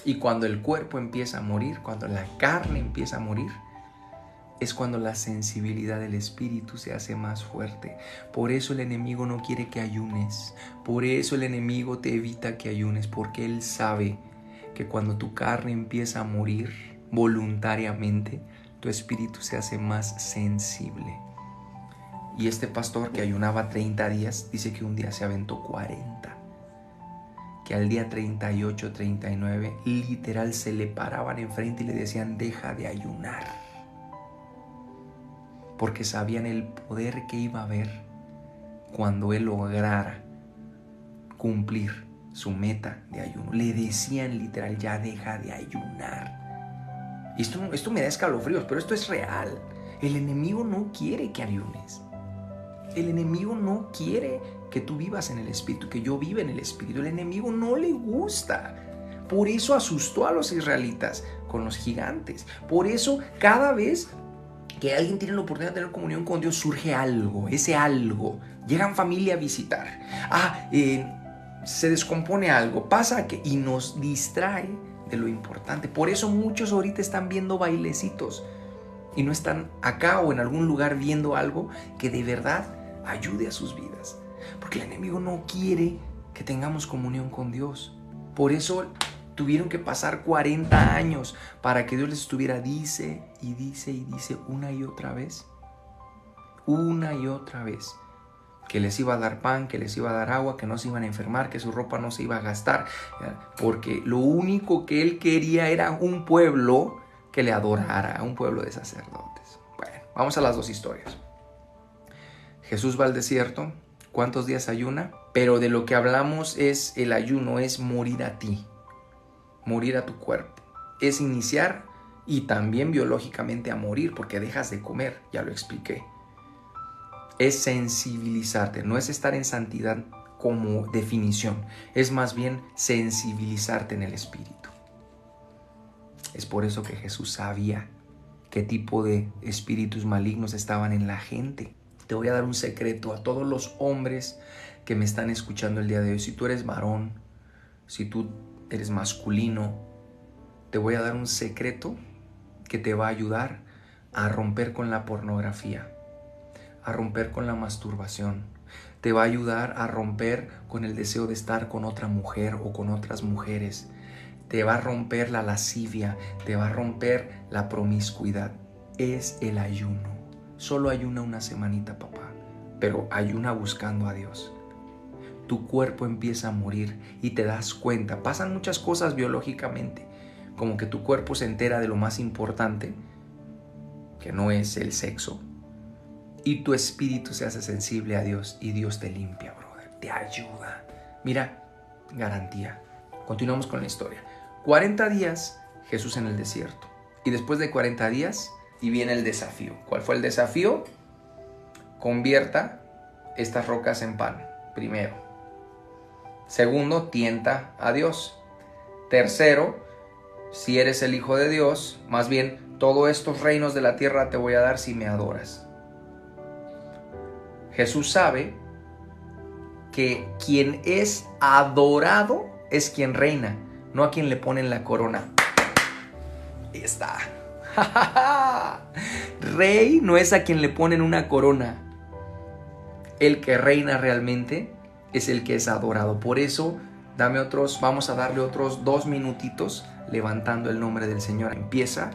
Y cuando el cuerpo empieza a morir, cuando la carne empieza a morir, es cuando la sensibilidad del espíritu se hace más fuerte. Por eso el enemigo no quiere que ayunes. Por eso el enemigo te evita que ayunes, porque él sabe que cuando tu carne empieza a morir voluntariamente, tu espíritu se hace más sensible. Y este pastor que ayunaba 30 días, dice que un día se aventó 40. Que al día 38, 39, literal se le paraban enfrente y le decían, deja de ayunar. Porque sabían el poder que iba a haber cuando él lograra cumplir su meta de ayuno. Le decían literal, ya deja de ayunar. Y esto me da escalofríos, pero esto es real. El enemigo no quiere que ayunes. El enemigo no quiere que tú vivas en el Espíritu, que yo viva en el Espíritu. El enemigo no le gusta. Por eso asustó a los israelitas con los gigantes. Por eso cada vez que alguien tiene la oportunidad de tener comunión con Dios, surge algo, ese algo. Llegan familia a visitar. Se descompone algo, pasa que y nos distrae de lo importante. Por eso muchos ahorita están viendo bailecitos y no están acá o en algún lugar viendo algo que de verdad ayude a sus vidas. Porque el enemigo no quiere que tengamos comunión con Dios. Por eso tuvieron que pasar 40 años para que Dios les estuviera dice y dice y dice una y otra vez. Una y otra vez. Que les iba a dar pan, que les iba a dar agua, que no se iban a enfermar, que su ropa no se iba a gastar. Porque lo único que él quería era un pueblo que le adorara, un pueblo de sacerdotes. Bueno, vamos a las dos historias. Jesús va al desierto. ¿Cuántos días ayuna? Pero de lo que hablamos es el ayuno, es morir a ti, morir a tu cuerpo. Es iniciar y también biológicamente a morir porque dejas de comer, ya lo expliqué. Es sensibilizarte, no es estar en santidad como definición, es más bien sensibilizarte en el espíritu. Es por eso que Jesús sabía qué tipo de espíritus malignos estaban en la gente. Te voy a dar un secreto a todos los hombres que me están escuchando el día de hoy. Si tú eres varón, si tú eres masculino, te voy a dar un secreto que te va a ayudar a romper con la pornografía, a romper con la masturbación. Te va a ayudar a romper con el deseo de estar con otra mujer o con otras mujeres. Te va a romper la lascivia, te va a romper la promiscuidad. Es el ayuno. Solo ayuna una semanita, papá, pero ayuna buscando a Dios. Tu cuerpo empieza a morir y te das cuenta. Pasan muchas cosas biológicamente, como que tu cuerpo se entera de lo más importante, que no es el sexo, y tu espíritu se hace sensible a Dios y Dios te limpia, brother, te ayuda. Mira, garantía. Continuamos con la historia. 40 días Jesús en el desierto. Y después de 40 días y viene el desafío. ¿Cuál fue el desafío? Convierta estas rocas en pan, primero. Segundo, tienta a Dios. Tercero, si eres el Hijo de Dios, más bien todos estos reinos de la tierra te voy a dar si me adoras. Jesús sabe que quien es adorado es quien reina, no a quien le ponen la corona. Ahí está. Rey no es a quien le ponen una corona. El que reina realmente es el que es adorado. Por eso, vamos a darle otros 2 minutitos levantando el nombre del Señor. Empieza.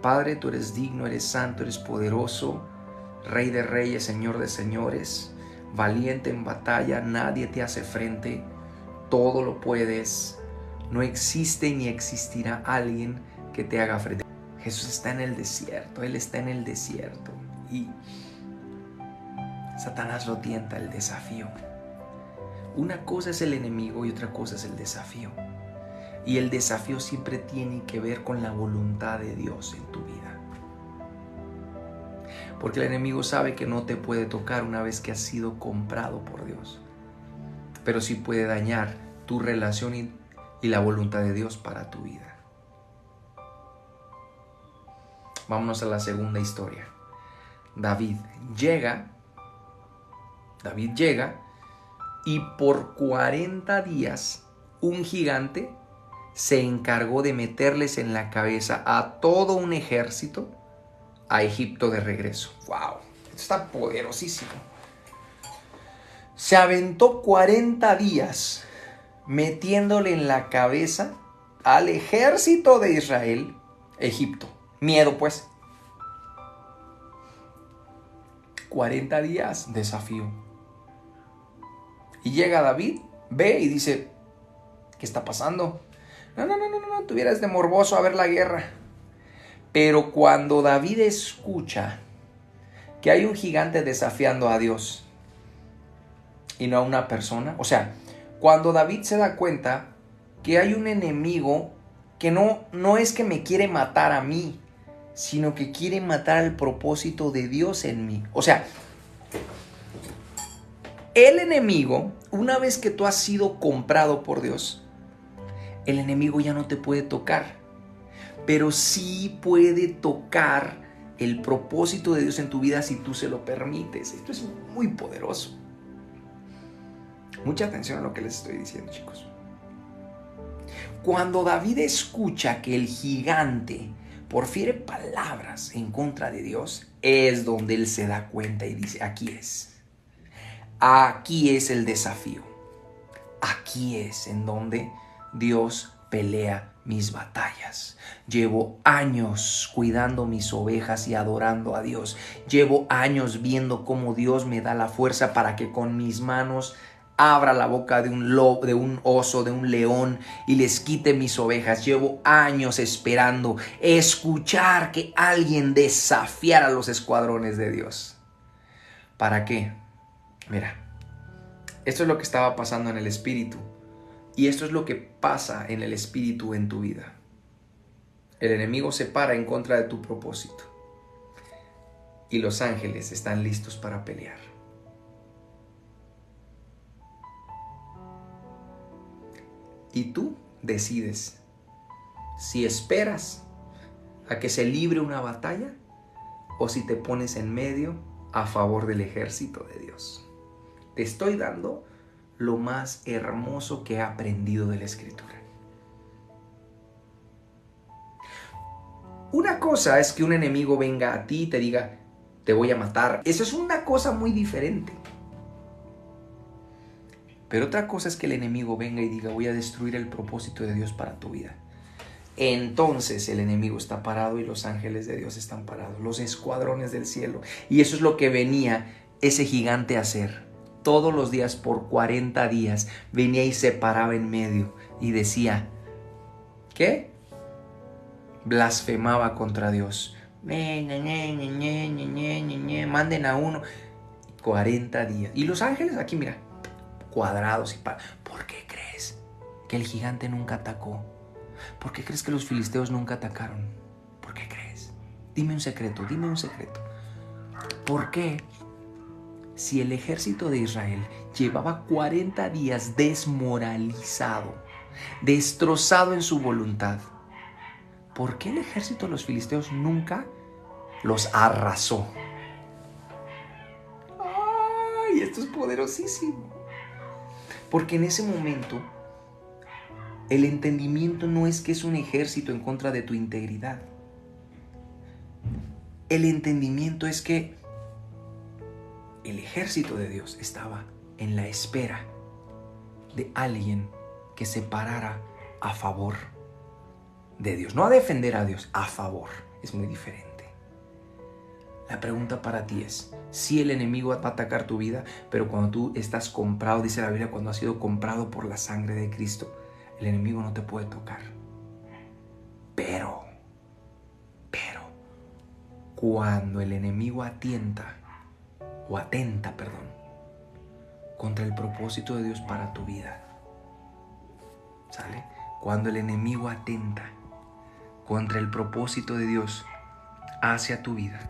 Padre, tú eres digno, eres santo, eres poderoso, Rey de reyes, Señor de señores, valiente en batalla, nadie te hace frente, todo lo puedes. No existe ni existirá alguien que te haga frente. Jesús está en el desierto, Él está en el desierto y Satanás lo tienta, el desafío. Una cosa es el enemigo y otra cosa es el desafío. Y el desafío siempre tiene que ver con la voluntad de Dios en tu vida. Porque el enemigo sabe que no te puede tocar una vez que has sido comprado por Dios. Pero sí puede dañar tu relación y la voluntad de Dios para tu vida. Vámonos a la segunda historia. David llega y por 40 días un gigante se encargó de meterles en la cabeza a todo un ejército a Egipto de regreso. ¡Wow! Esto está poderosísimo. Se aventó 40 días metiéndole en la cabeza al ejército de Israel, Egipto. Miedo, pues. 40 días, desafío. Y llega David, ve y dice, ¿qué está pasando? No, tuvieras de morboso a ver la guerra. Pero cuando David escucha que hay un gigante desafiando a Dios y no a una persona, o sea, cuando David se da cuenta que hay un enemigo que no es que me quiere matar a mí, sino que quiere matar el propósito de Dios en mí. O sea, el enemigo, una vez que tú has sido comprado por Dios, el enemigo ya no te puede tocar, pero sí puede tocar el propósito de Dios en tu vida si tú se lo permites. Esto es muy poderoso. Mucha atención a lo que les estoy diciendo, chicos. Cuando David escucha que el gigante porfiere palabras en contra de Dios, es donde él se da cuenta y dice, aquí es el desafío. Aquí es en donde Dios pelea mis batallas. Llevo años cuidando mis ovejas y adorando a Dios. Llevo años viendo cómo Dios me da la fuerza para que con mis manos abra la boca de un lobo, de un oso, de un león y les quite mis ovejas. Llevo años esperando escuchar que alguien desafiara los escuadrones de Dios. ¿Para qué? Mira, esto es lo que estaba pasando en el espíritu. Y esto es lo que pasa en el espíritu en tu vida. El enemigo se para en contra de tu propósito. Y los ángeles están listos para pelear. Y tú decides si esperas a que se libre una batalla o si te pones en medio a favor del ejército de Dios. Te estoy dando lo más hermoso que he aprendido de la Escritura. Una cosa es que un enemigo venga a ti y te diga, te voy a matar. Eso es una cosa muy diferente. Pero otra cosa es que el enemigo venga y diga, voy a destruir el propósito de Dios para tu vida. Entonces el enemigo está parado y los ángeles de Dios están parados, los escuadrones del cielo. Y eso es lo que venía ese gigante a hacer. Todos los días por 40 días venía y se paraba en medio y decía, ¿qué? Blasfemaba contra Dios. Manden a uno. 40 días. Y los ángeles aquí, mira, cuadrados y ¿Por qué crees que el gigante nunca atacó? ¿Por qué crees que los filisteos nunca atacaron? ¿Por qué crees? Dime un secreto, dime un secreto. ¿Por qué, si el ejército de Israel llevaba 40 días desmoralizado, destrozado en su voluntad, por qué el ejército de los filisteos nunca los arrasó? ¡Ay, esto es poderosísimo! Porque en ese momento el entendimiento no es que es un ejército en contra de tu integridad. El entendimiento es que el ejército de Dios estaba en la espera de alguien que se parara a favor de Dios. No a defender a Dios, a favor. Es muy diferente. La pregunta para ti es, si el enemigo va a atacar tu vida, pero cuando tú estás comprado, dice la Biblia, cuando has sido comprado por la sangre de Cristo, el enemigo no te puede tocar. Pero, cuando el enemigo atenta contra el propósito de Dios para tu vida, ¿sale? Cuando el enemigo atenta contra el propósito de Dios hacia tu vida,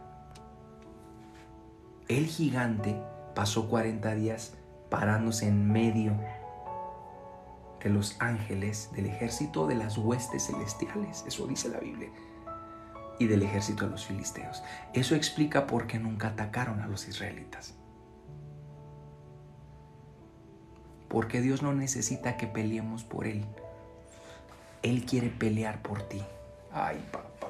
el gigante pasó 40 días parándose en medio de los ángeles, del ejército de las huestes celestiales, eso dice la Biblia, y del ejército de los filisteos. Eso explica por qué nunca atacaron a los israelitas. Porque Dios no necesita que peleemos por Él. Él quiere pelear por ti. Ay, papá.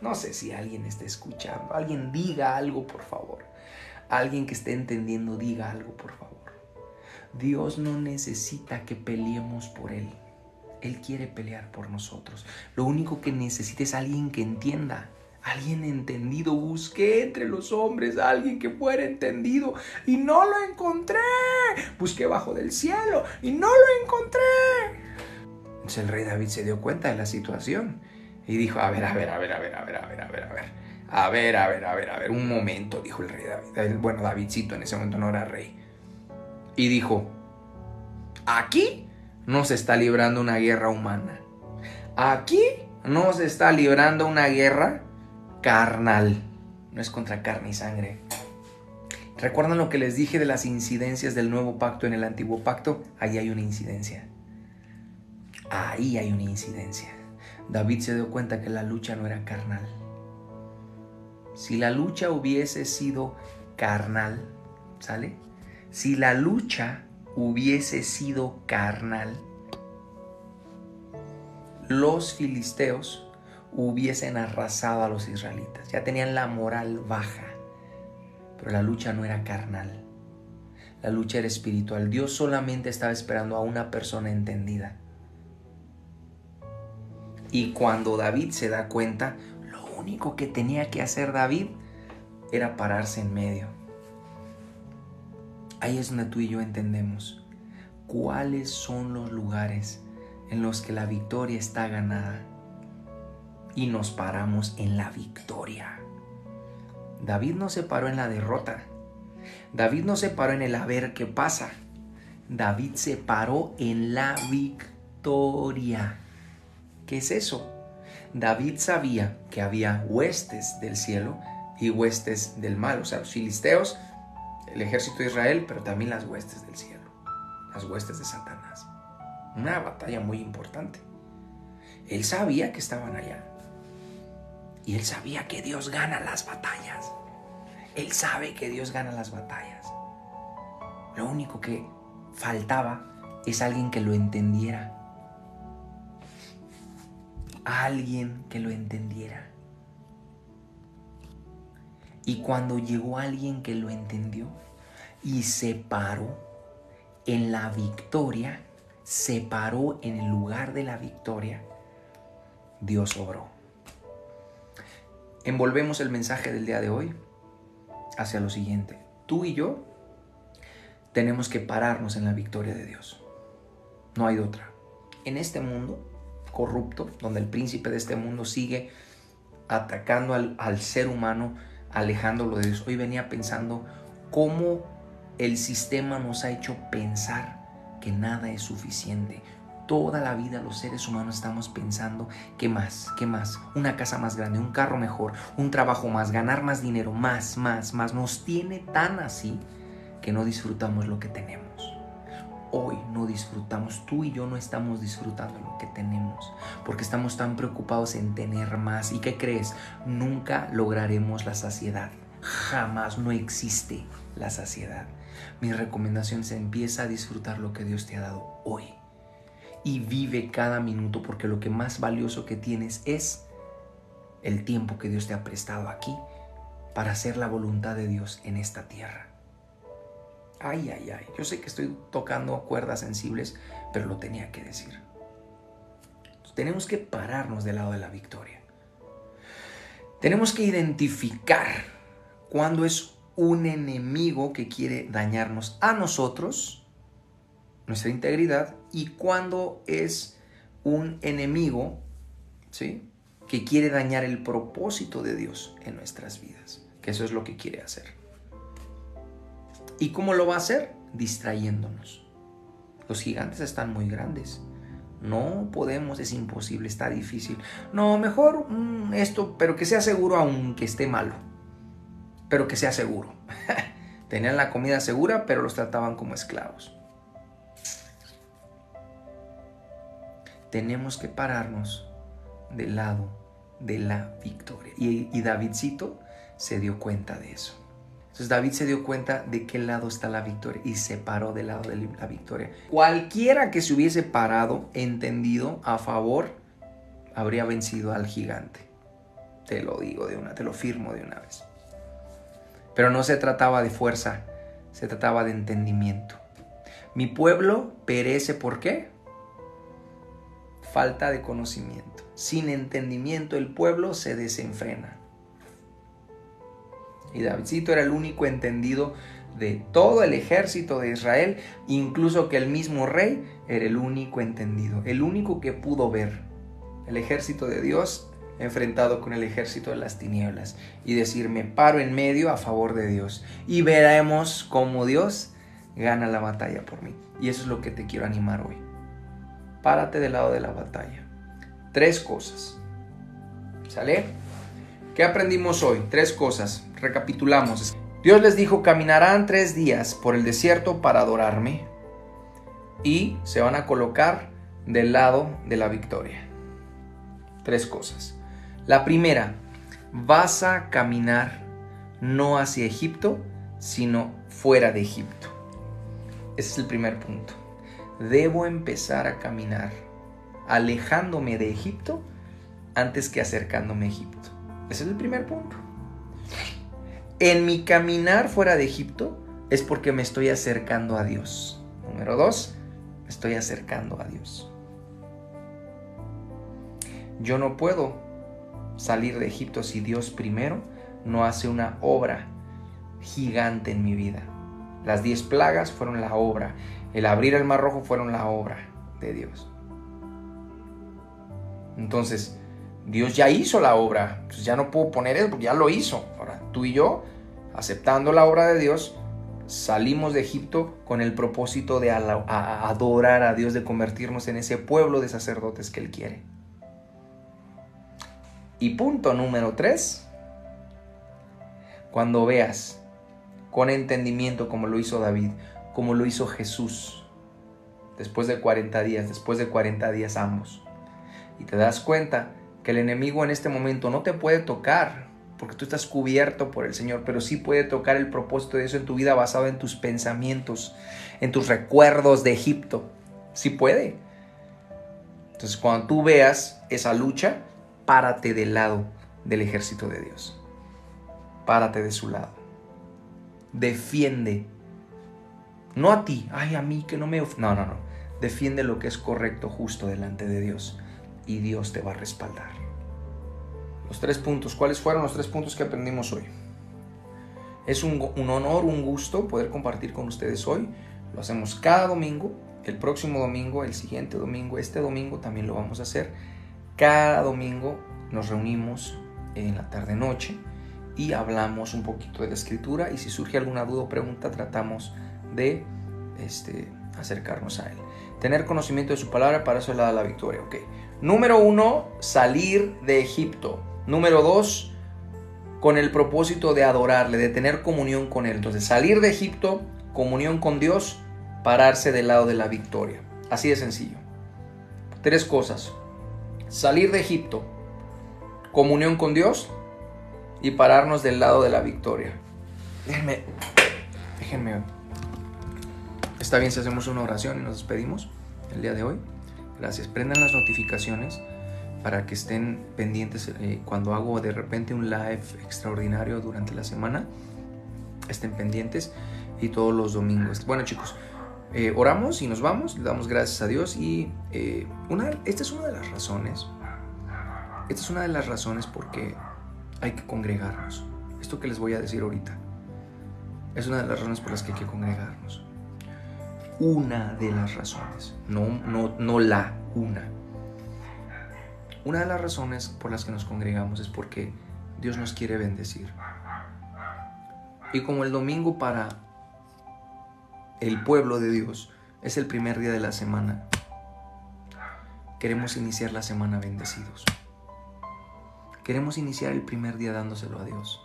No sé si alguien está escuchando. Alguien diga algo, por favor. Alguien que esté entendiendo, diga algo, por favor. Dios no necesita que peleemos por Él. Él quiere pelear por nosotros. Lo único que necesita es alguien que entienda. Alguien entendido. Busqué entre los hombres a alguien que fuera entendido y no lo encontré. Busqué bajo del cielo y no lo encontré. Entonces el rey David se dio cuenta de la situación y dijo, a ver, un momento, dijo el rey David. Bueno, Davidcito en ese momento no era rey. Y dijo, aquí no se está librando una guerra humana. Aquí no se está librando una guerra carnal. No es contra carne y sangre. ¿Recuerdan lo que les dije de las incidencias del nuevo pacto en el antiguo pacto? Ahí hay una incidencia. Ahí hay una incidencia. David se dio cuenta que la lucha no era carnal. Si la lucha hubiese sido carnal, ¿sale? Si la lucha hubiese sido carnal, los filisteos hubiesen arrasado a los israelitas. Ya tenían la moral baja. Pero la lucha no era carnal. La lucha era espiritual. Dios solamente estaba esperando a una persona entendida. Y cuando David se da cuenta, lo único que tenía que hacer David era pararse en medio. Ahí es donde tú y yo entendemos cuáles son los lugares en los que la victoria está ganada y nos paramos en la victoria. David no se paró en la derrota. David no se paró en el a ver qué pasa. David se paró en la victoria. ¿Qué es eso? David sabía que había huestes del cielo y huestes del mal. O sea, los filisteos, el ejército de Israel, pero también las huestes del cielo. Las huestes de Satanás. Una batalla muy importante. Él sabía que estaban allá. Y él sabía que Dios gana las batallas. Él sabe que Dios gana las batallas. Lo único que faltaba es alguien que lo entendiera. Alguien que lo entendiera. Y cuando llegó alguien que lo entendió y se paró en la victoria, se paró en el lugar de la victoria, Dios obró. Envolvemos el mensaje del día de hoy hacia lo siguiente. Tú y yo tenemos que pararnos en la victoria de Dios. No hay otra. En este mundo corrupto, donde el príncipe de este mundo sigue atacando al ser humano, alejándolo de Dios. Hoy venía pensando cómo el sistema nos ha hecho pensar que nada es suficiente. Toda la vida los seres humanos estamos pensando, ¿qué más? ¿Qué más? Una casa más grande, un carro mejor, un trabajo más, ganar más dinero, más. Nos tiene tan así que no disfrutamos lo que tenemos. Hoy no disfrutamos, tú y yo no estamos disfrutando lo que tenemos, porque estamos tan preocupados en tener más. ¿Y qué crees? Nunca lograremos la saciedad. Jamás, no existe la saciedad. Mi recomendación es: empieza a disfrutar lo que Dios te ha dado hoy. Y vive cada minuto, porque lo que más valioso que tienes es el tiempo que Dios te ha prestado aquí para hacer la voluntad de Dios en esta tierra. Ay. Yo sé que estoy tocando cuerdas sensibles, pero lo tenía que decir. Tenemos que pararnos del lado de la victoria. Tenemos que identificar cuando es un enemigo que quiere dañarnos a nosotros, nuestra integridad, y cuando es un enemigo, ¿sí?, que quiere dañar el propósito de Dios en nuestras vidas, que eso es lo que quiere hacer. ¿Y cómo lo va a hacer? Distrayéndonos. Los gigantes están muy grandes. No podemos, es imposible, está difícil. No, mejor esto, pero que sea seguro aunque esté malo. Pero que sea seguro. Tenían la comida segura, pero los trataban como esclavos. Tenemos que pararnos del lado de la victoria. Y Davidcito se dio cuenta de eso. Entonces David se dio cuenta de qué lado está la victoria y se paró del lado de la victoria. Cualquiera que se hubiese parado, entendido, a favor, habría vencido al gigante. Te lo digo te lo firmo de una vez. Pero no se trataba de fuerza, se trataba de entendimiento. Mi pueblo perece, ¿por qué? Falta de conocimiento. Sin entendimiento el pueblo se desenfrena. Y Davidcito era el único entendido de todo el ejército de Israel, incluso que el mismo rey era el único entendido, el único que pudo ver el ejército de Dios enfrentado con el ejército de las tinieblas y decir: me paro en medio a favor de Dios y veremos cómo Dios gana la batalla por mí. Y eso es lo que te quiero animar hoy. Párate del lado de la batalla. 3 cosas. ¿Sale? ¿Qué aprendimos hoy? 3 cosas. Recapitulamos. Dios les dijo: caminarán 3 días por el desierto para adorarme y se van a colocar del lado de la victoria. 3 cosas. La primera, vas a caminar no hacia Egipto, sino fuera de Egipto. Ese es el primer punto. Debo empezar a caminar alejándome de Egipto antes que acercándome a Egipto. Ese es el primer punto. En mi caminar fuera de Egipto es porque me estoy acercando a Dios. Número 2, me estoy acercando a Dios. Yo no puedo salir de Egipto si Dios primero no hace una obra gigante en mi vida. Las 10 plagas fueron la obra. El abrir el mar rojo fueron la obra de Dios. Entonces, Dios ya hizo la obra. Entonces ya no puedo poner eso porque ya lo hizo. Ahora, tú y yo, aceptando la obra de Dios, salimos de Egipto con el propósito de adorar a Dios, de convertirnos en ese pueblo de sacerdotes que Él quiere. Y punto número 3, cuando veas con entendimiento como lo hizo David, como lo hizo Jesús, después de 40 días ambos, y te das cuenta que el enemigo en este momento no te puede tocar, porque tú estás cubierto por el Señor, pero sí puede tocar el propósito de eso en tu vida basado en tus pensamientos, en tus recuerdos de Egipto. Sí puede. Entonces, cuando tú veas esa lucha, párate del lado del ejército de Dios. Párate de su lado. Defiende. No a ti. Ay, a mí que no me... No. Defiende lo que es correcto, justo delante de Dios. Y Dios te va a respaldar. Los 3 puntos. ¿Cuáles fueron los 3 puntos que aprendimos hoy? Es un honor, un gusto poder compartir con ustedes hoy. Lo hacemos cada domingo. El próximo domingo, el siguiente domingo, este domingo también lo vamos a hacer. Cada domingo nos reunimos en la tarde-noche y hablamos un poquito de la escritura, y si surge alguna duda o pregunta tratamos de acercarnos a él. Tener conocimiento de su palabra, para eso le da la victoria. Okay. Número 1, salir de Egipto. Número 2, con el propósito de adorarle, de tener comunión con él. Entonces, salir de Egipto, comunión con Dios, pararse del lado de la victoria. Así de sencillo. 3 cosas: salir de Egipto, comunión con Dios y pararnos del lado de la victoria. Déjenme. ¿Está bien si hacemos una oración y nos despedimos el día de hoy? Gracias. Prendan las notificaciones para que estén pendientes cuando hago de repente un live extraordinario durante la semana. Estén pendientes, y todos los domingos. Bueno, chicos, oramos y nos vamos. Le damos gracias a Dios. Y esta es una de las razones. Esta es una de las razones porque hay que congregarnos. Esto que les voy a decir ahorita es una de las razones por las que hay que congregarnos. Una de las razones, no la una. Una de las razones por las que nos congregamos es porque Dios nos quiere bendecir. Y como el domingo para el pueblo de Dios es el primer día de la semana, queremos iniciar la semana bendecidos. Queremos iniciar el primer día dándoselo a Dios.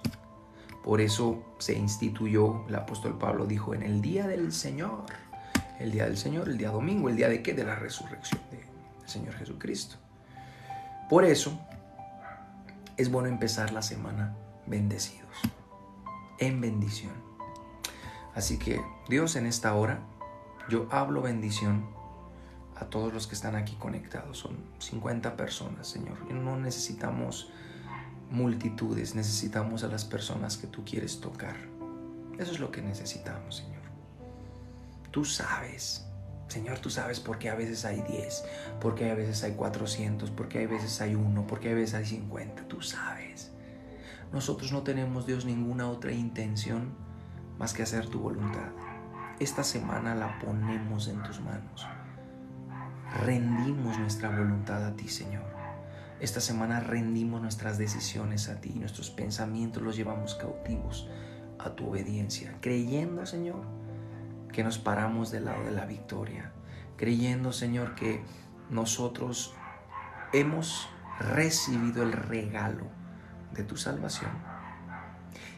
Por eso se instituyó, el apóstol Pablo dijo, en el día del Señor. El día del Señor, el día domingo. ¿El día de qué? De la resurrección del Señor Jesucristo. Por eso es bueno empezar la semana bendecidos, en bendición. Así que Dios, en esta hora yo hablo bendición a todos los que están aquí conectados. Son 50 personas, Señor. No necesitamos multitudes, necesitamos a las personas que tú quieres tocar. Eso es lo que necesitamos, Señor. Tú sabes, Señor, tú sabes por qué a veces hay 10, por qué a veces hay 400, por qué a veces hay 1, por qué a veces hay 50. Tú sabes. Nosotros no tenemos, Dios, ninguna otra intención más que hacer tu voluntad. Esta semana la ponemos en tus manos. Rendimos nuestra voluntad a ti, Señor. Esta semana rendimos nuestras decisiones a ti. Nuestros pensamientos los llevamos cautivos a tu obediencia. Creyendo, Señor, que nos paramos del lado de la victoria. Creyendo, Señor, que nosotros hemos recibido el regalo de tu salvación.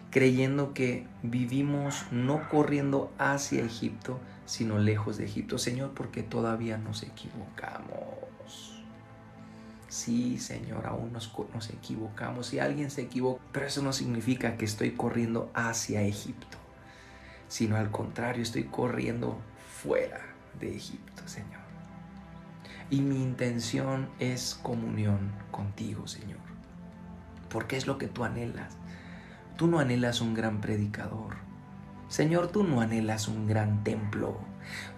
Creyendo que vivimos no corriendo hacia Egipto, sino lejos de Egipto, Señor, porque todavía nos equivocamos. Sí, Señor, aún nos equivocamos. Si alguien se equivoca, pero eso no significa que estoy corriendo hacia Egipto, sino al contrario, estoy corriendo fuera de Egipto, Señor. Y mi intención es comunión contigo, Señor, porque es lo que tú anhelas. Tú no anhelas un gran predicador, Señor, tú no anhelas un gran templo.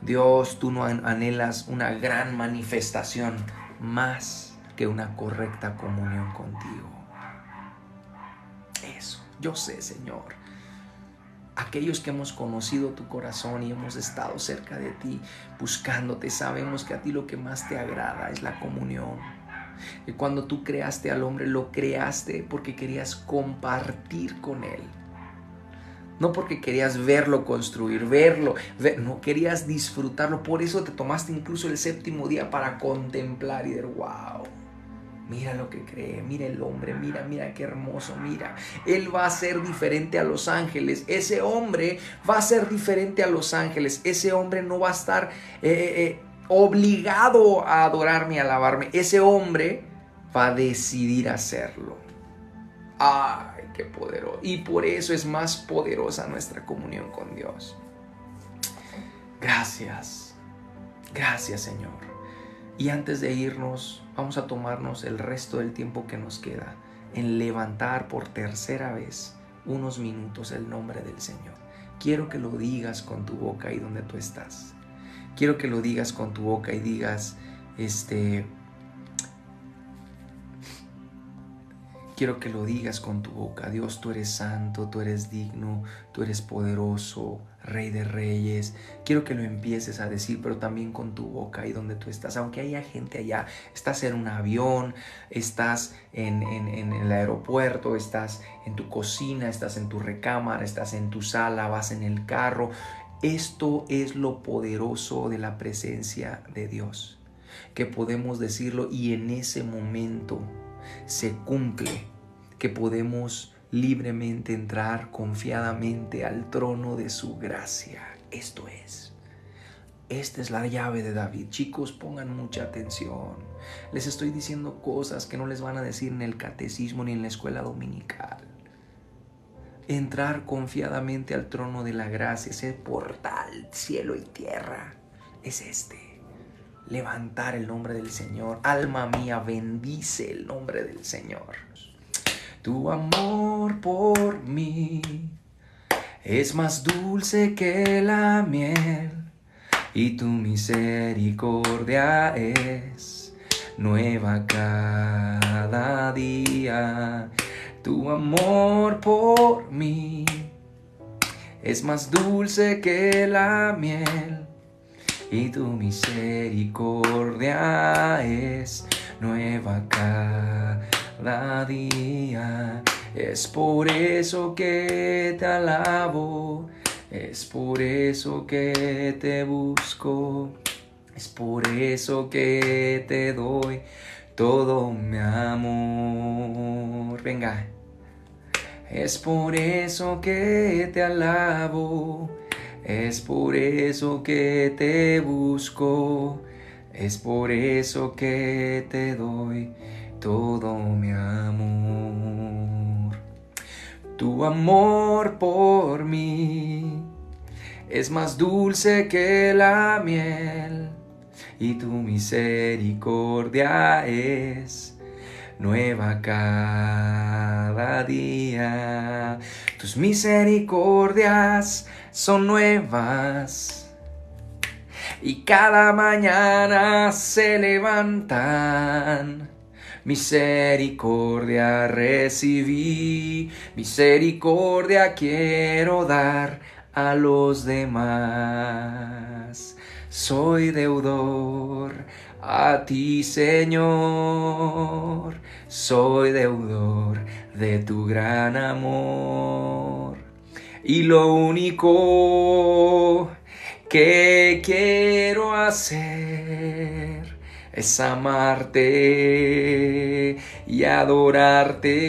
Dios, tú no anhelas una gran manifestación más que una correcta comunión contigo. Eso, yo sé, Señor. Aquellos que hemos conocido tu corazón y hemos estado cerca de ti, buscándote, sabemos que a ti lo que más te agrada es la comunión. Y cuando tú creaste al hombre, lo creaste porque querías compartir con él. No porque querías verlo construir, no, querías disfrutarlo. Por eso te tomaste incluso el 7º día para contemplar y decir, wow, mira lo que cree, mira el hombre, mira qué hermoso, mira. Él va a ser diferente a los ángeles. Ese hombre va a ser diferente a los ángeles. Ese hombre no va a estar obligado a adorarme y alabarme. Ese hombre va a decidir hacerlo. ¡Ay, qué poderoso! Y por eso es más poderosa nuestra comunión con Dios. Gracias. Gracias, Señor. Y antes de irnos, vamos a tomarnos el resto del tiempo que nos queda en levantar por tercera vez unos minutos el nombre del Señor. Quiero que lo digas con tu boca ahí donde tú estás. Quiero que lo digas con tu boca y digas, quiero que lo digas con tu boca. Dios, tú eres santo, tú eres digno, tú eres poderoso, Rey de Reyes. Quiero que lo empieces a decir, pero también con tu boca, ahí donde tú estás. Aunque haya gente allá, estás en un avión, estás en el aeropuerto, estás en tu cocina, estás en tu recámara, estás en tu sala, vas en el carro. Esto es lo poderoso de la presencia de Dios, que podemos decirlo y en ese momento se cumple, que podemos libremente entrar confiadamente al trono de su gracia. Esta es la llave de David. Chicos, pongan mucha atención. Les estoy diciendo cosas que no les van a decir en el catecismo ni en la escuela dominical. Entrar confiadamente al trono de la gracia, ese portal, cielo y tierra, es levantar el nombre del Señor. Alma mía, bendice el nombre del Señor. Tu amor por mí es más dulce que la miel, y tu misericordia es nueva cada día. Tu amor por mí es más dulce que la miel, y tu misericordia es nueva cada día. Es por eso que te alabo, es por eso que te busco, es por eso que te doy todo mi amor. Venga. Es por eso que te alabo, es por eso que te busco, es por eso que te doy todo mi amor. Tu amor por mí es más dulce que la miel, y tu misericordia es nueva cada día. Tus misericordias son nuevas y cada mañana se levantan. Misericordia recibí, misericordia quiero dar a los demás. Soy deudor a ti, Señor, soy deudor de tu gran amor. Y lo único que quiero hacer es amarte y adorarte.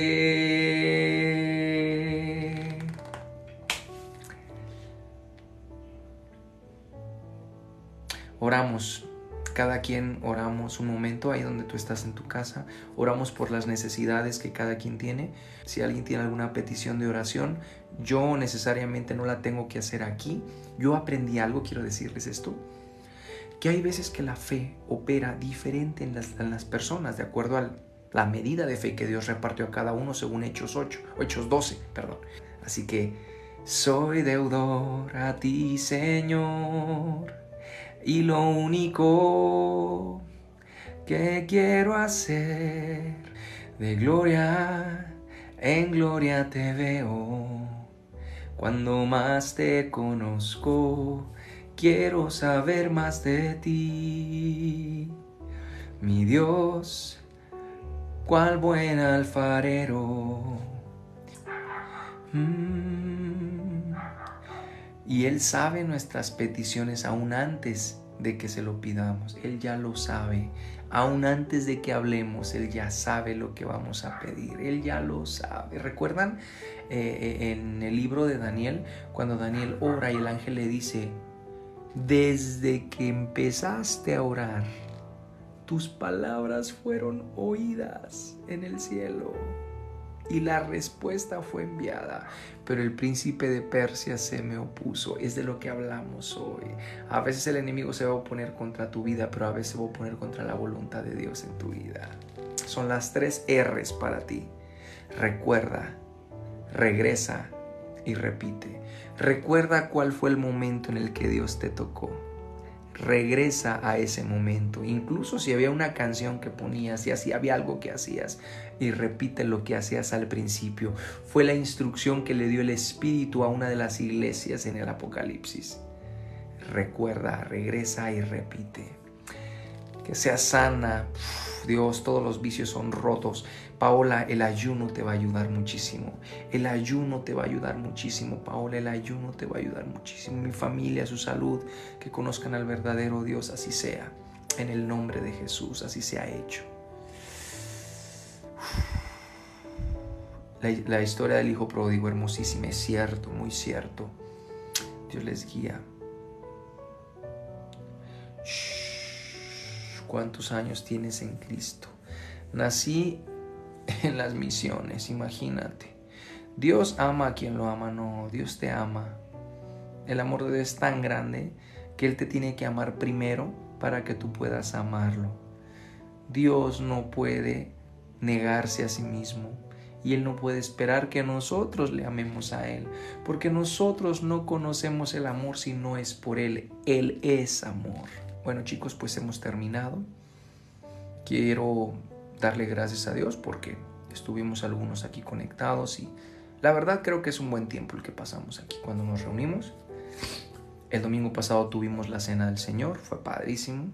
Oramos. Cada quien oramos un momento ahí donde tú estás en tu casa. Oramos por las necesidades que cada quien tiene. Si alguien tiene alguna petición de oración, yo necesariamente no la tengo que hacer aquí. Yo aprendí algo, quiero decirles esto, que hay veces que la fe opera diferente en las personas, de acuerdo a la medida de fe que Dios repartió a cada uno según Hechos 12. Así que soy deudor a ti, Señor, y lo único que quiero hacer, de gloria en gloria te veo. Cuando más te conozco, quiero saber más de ti. Mi Dios, cuál buen alfarero. Y Él sabe nuestras peticiones aún antes de que se lo pidamos. Él ya lo sabe. Aún antes de que hablemos, Él ya sabe lo que vamos a pedir. Él ya lo sabe. ¿Recuerdan en el libro de Daniel? Cuando Daniel ora y el ángel le dice: desde que empezaste a orar, tus palabras fueron oídas en el cielo y la respuesta fue enviada, pero el príncipe de Persia se me opuso. Es de lo que hablamos hoy. A veces el enemigo se va a oponer contra tu vida, pero a veces se va a oponer contra la voluntad de Dios en tu vida. Son las 3 R's para ti. Recuerda, regresa y repite. Recuerda cuál fue el momento en el que Dios te tocó. regresa a ese momento. Incluso si había una canción que ponías, y así había algo que hacías, y repite lo que hacías al principio. Fue la instrucción que le dio el Espíritu a una de las iglesias en el Apocalipsis. Recuerda, regresa y repite. Que seas sana. Dios, todos los vicios son rotos. Paola, el ayuno te va a ayudar muchísimo. El ayuno te va a ayudar muchísimo, Paola. El ayuno te va a ayudar muchísimo. Mi familia, su salud, que conozcan al verdadero Dios, así sea. En el nombre de Jesús, así se ha hecho. La historia del hijo pródigo, hermosísima, es cierto, muy cierto. Dios les guía. ¿Cuántos años tienes en Cristo? Nací en las misiones, imagínate. Dios ama a quien lo ama, no, Dios te ama. El amor de Dios es tan grande que Él te tiene que amar primero para que tú puedas amarlo. Dios no puede negarse a sí mismo y Él no puede esperar que nosotros le amemos a Él, porque nosotros no conocemos el amor si no es por Él. Él es amor. Bueno, chicos, pues hemos terminado. Quiero darle gracias a Dios porque estuvimos algunos aquí conectados y la verdad creo que es un buen tiempo el que pasamos aquí cuando nos reunimos. El domingo pasado tuvimos la cena del Señor, fue padrísimo.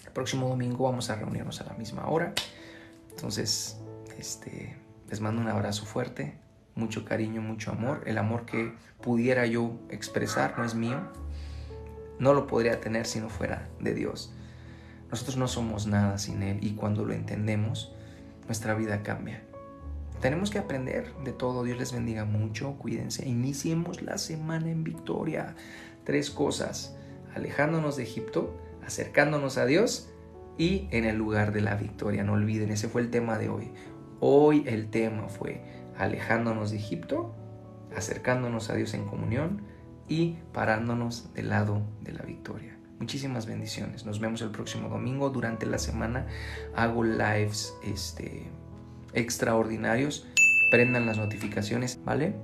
El próximo domingo vamos a reunirnos a la misma hora. Entonces, les mando un abrazo fuerte, mucho cariño, mucho amor. El amor que pudiera yo expresar no es mío. No lo podría tener si no fuera de Dios. Nosotros no somos nada sin Él y cuando lo entendemos, nuestra vida cambia. Tenemos que aprender de todo. Dios les bendiga mucho, cuídense. Iniciemos la semana en victoria. 3 cosas: alejándonos de Egipto, acercándonos a Dios y en el lugar de la victoria. No olviden, ese fue el tema de hoy. Hoy el tema fue alejándonos de Egipto, acercándonos a Dios en comunión y parándonos del lado de la victoria. Muchísimas bendiciones. Nos vemos el próximo domingo. Durante la semana hago lives extraordinarios. Prendan las notificaciones, ¿vale?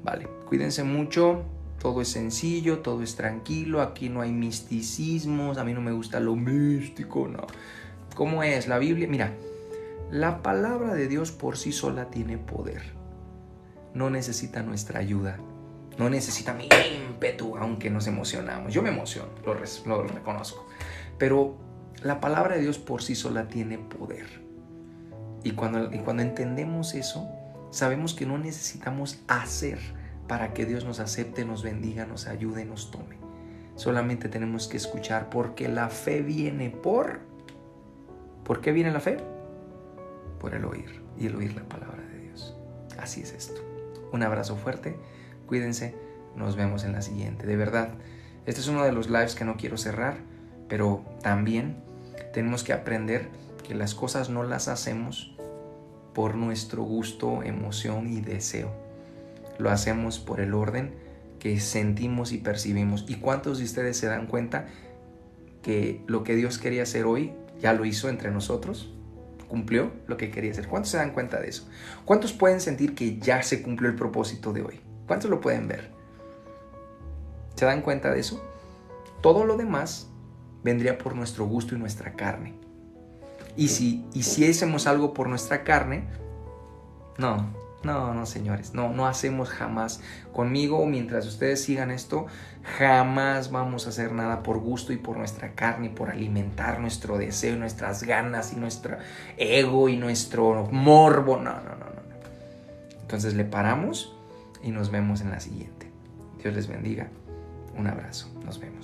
Vale. Cuídense mucho. Todo es sencillo, todo es tranquilo. Aquí no hay misticismos. A mí no me gusta lo místico, no. ¿Cómo es la Biblia? Mira, la palabra de Dios por sí sola tiene poder. No necesita nuestra ayuda. No necesita mi ímpetu, aunque nos emocionamos. Yo me emociono, lo reconozco. Pero la palabra de Dios por sí sola tiene poder. Y cuando entendemos eso, sabemos que no necesitamos hacer para que Dios nos acepte, nos bendiga, nos ayude, nos tome. Solamente tenemos que escuchar, porque la fe viene por... ¿Por qué viene la fe? Por el oír, y el oír la palabra de Dios. Así es esto. Un abrazo fuerte. Cuídense, nos vemos en la siguiente. De verdad, este es uno de los lives que no quiero cerrar, pero también tenemos que aprender que las cosas no las hacemos por nuestro gusto, emoción y deseo. Lo hacemos por el orden que sentimos y percibimos. ¿Y cuántos de ustedes se dan cuenta que lo que Dios quería hacer hoy ya lo hizo entre nosotros? Cumplió lo que quería hacer. ¿Cuántos se dan cuenta de eso? ¿Cuántos pueden sentir que ya se cumplió el propósito de hoy? ¿Cuántos lo pueden ver? ¿Se dan cuenta de eso? Todo lo demás vendría por nuestro gusto y nuestra carne. Y si hiciésemos algo por nuestra carne, no, señores, no hacemos jamás. Conmigo, mientras ustedes sigan esto, jamás vamos a hacer nada por gusto y por nuestra carne, por alimentar nuestro deseo, nuestras ganas y nuestro ego y nuestro morbo. No. Entonces le paramos y nos vemos en la siguiente. Dios les bendiga. Un abrazo. Nos vemos.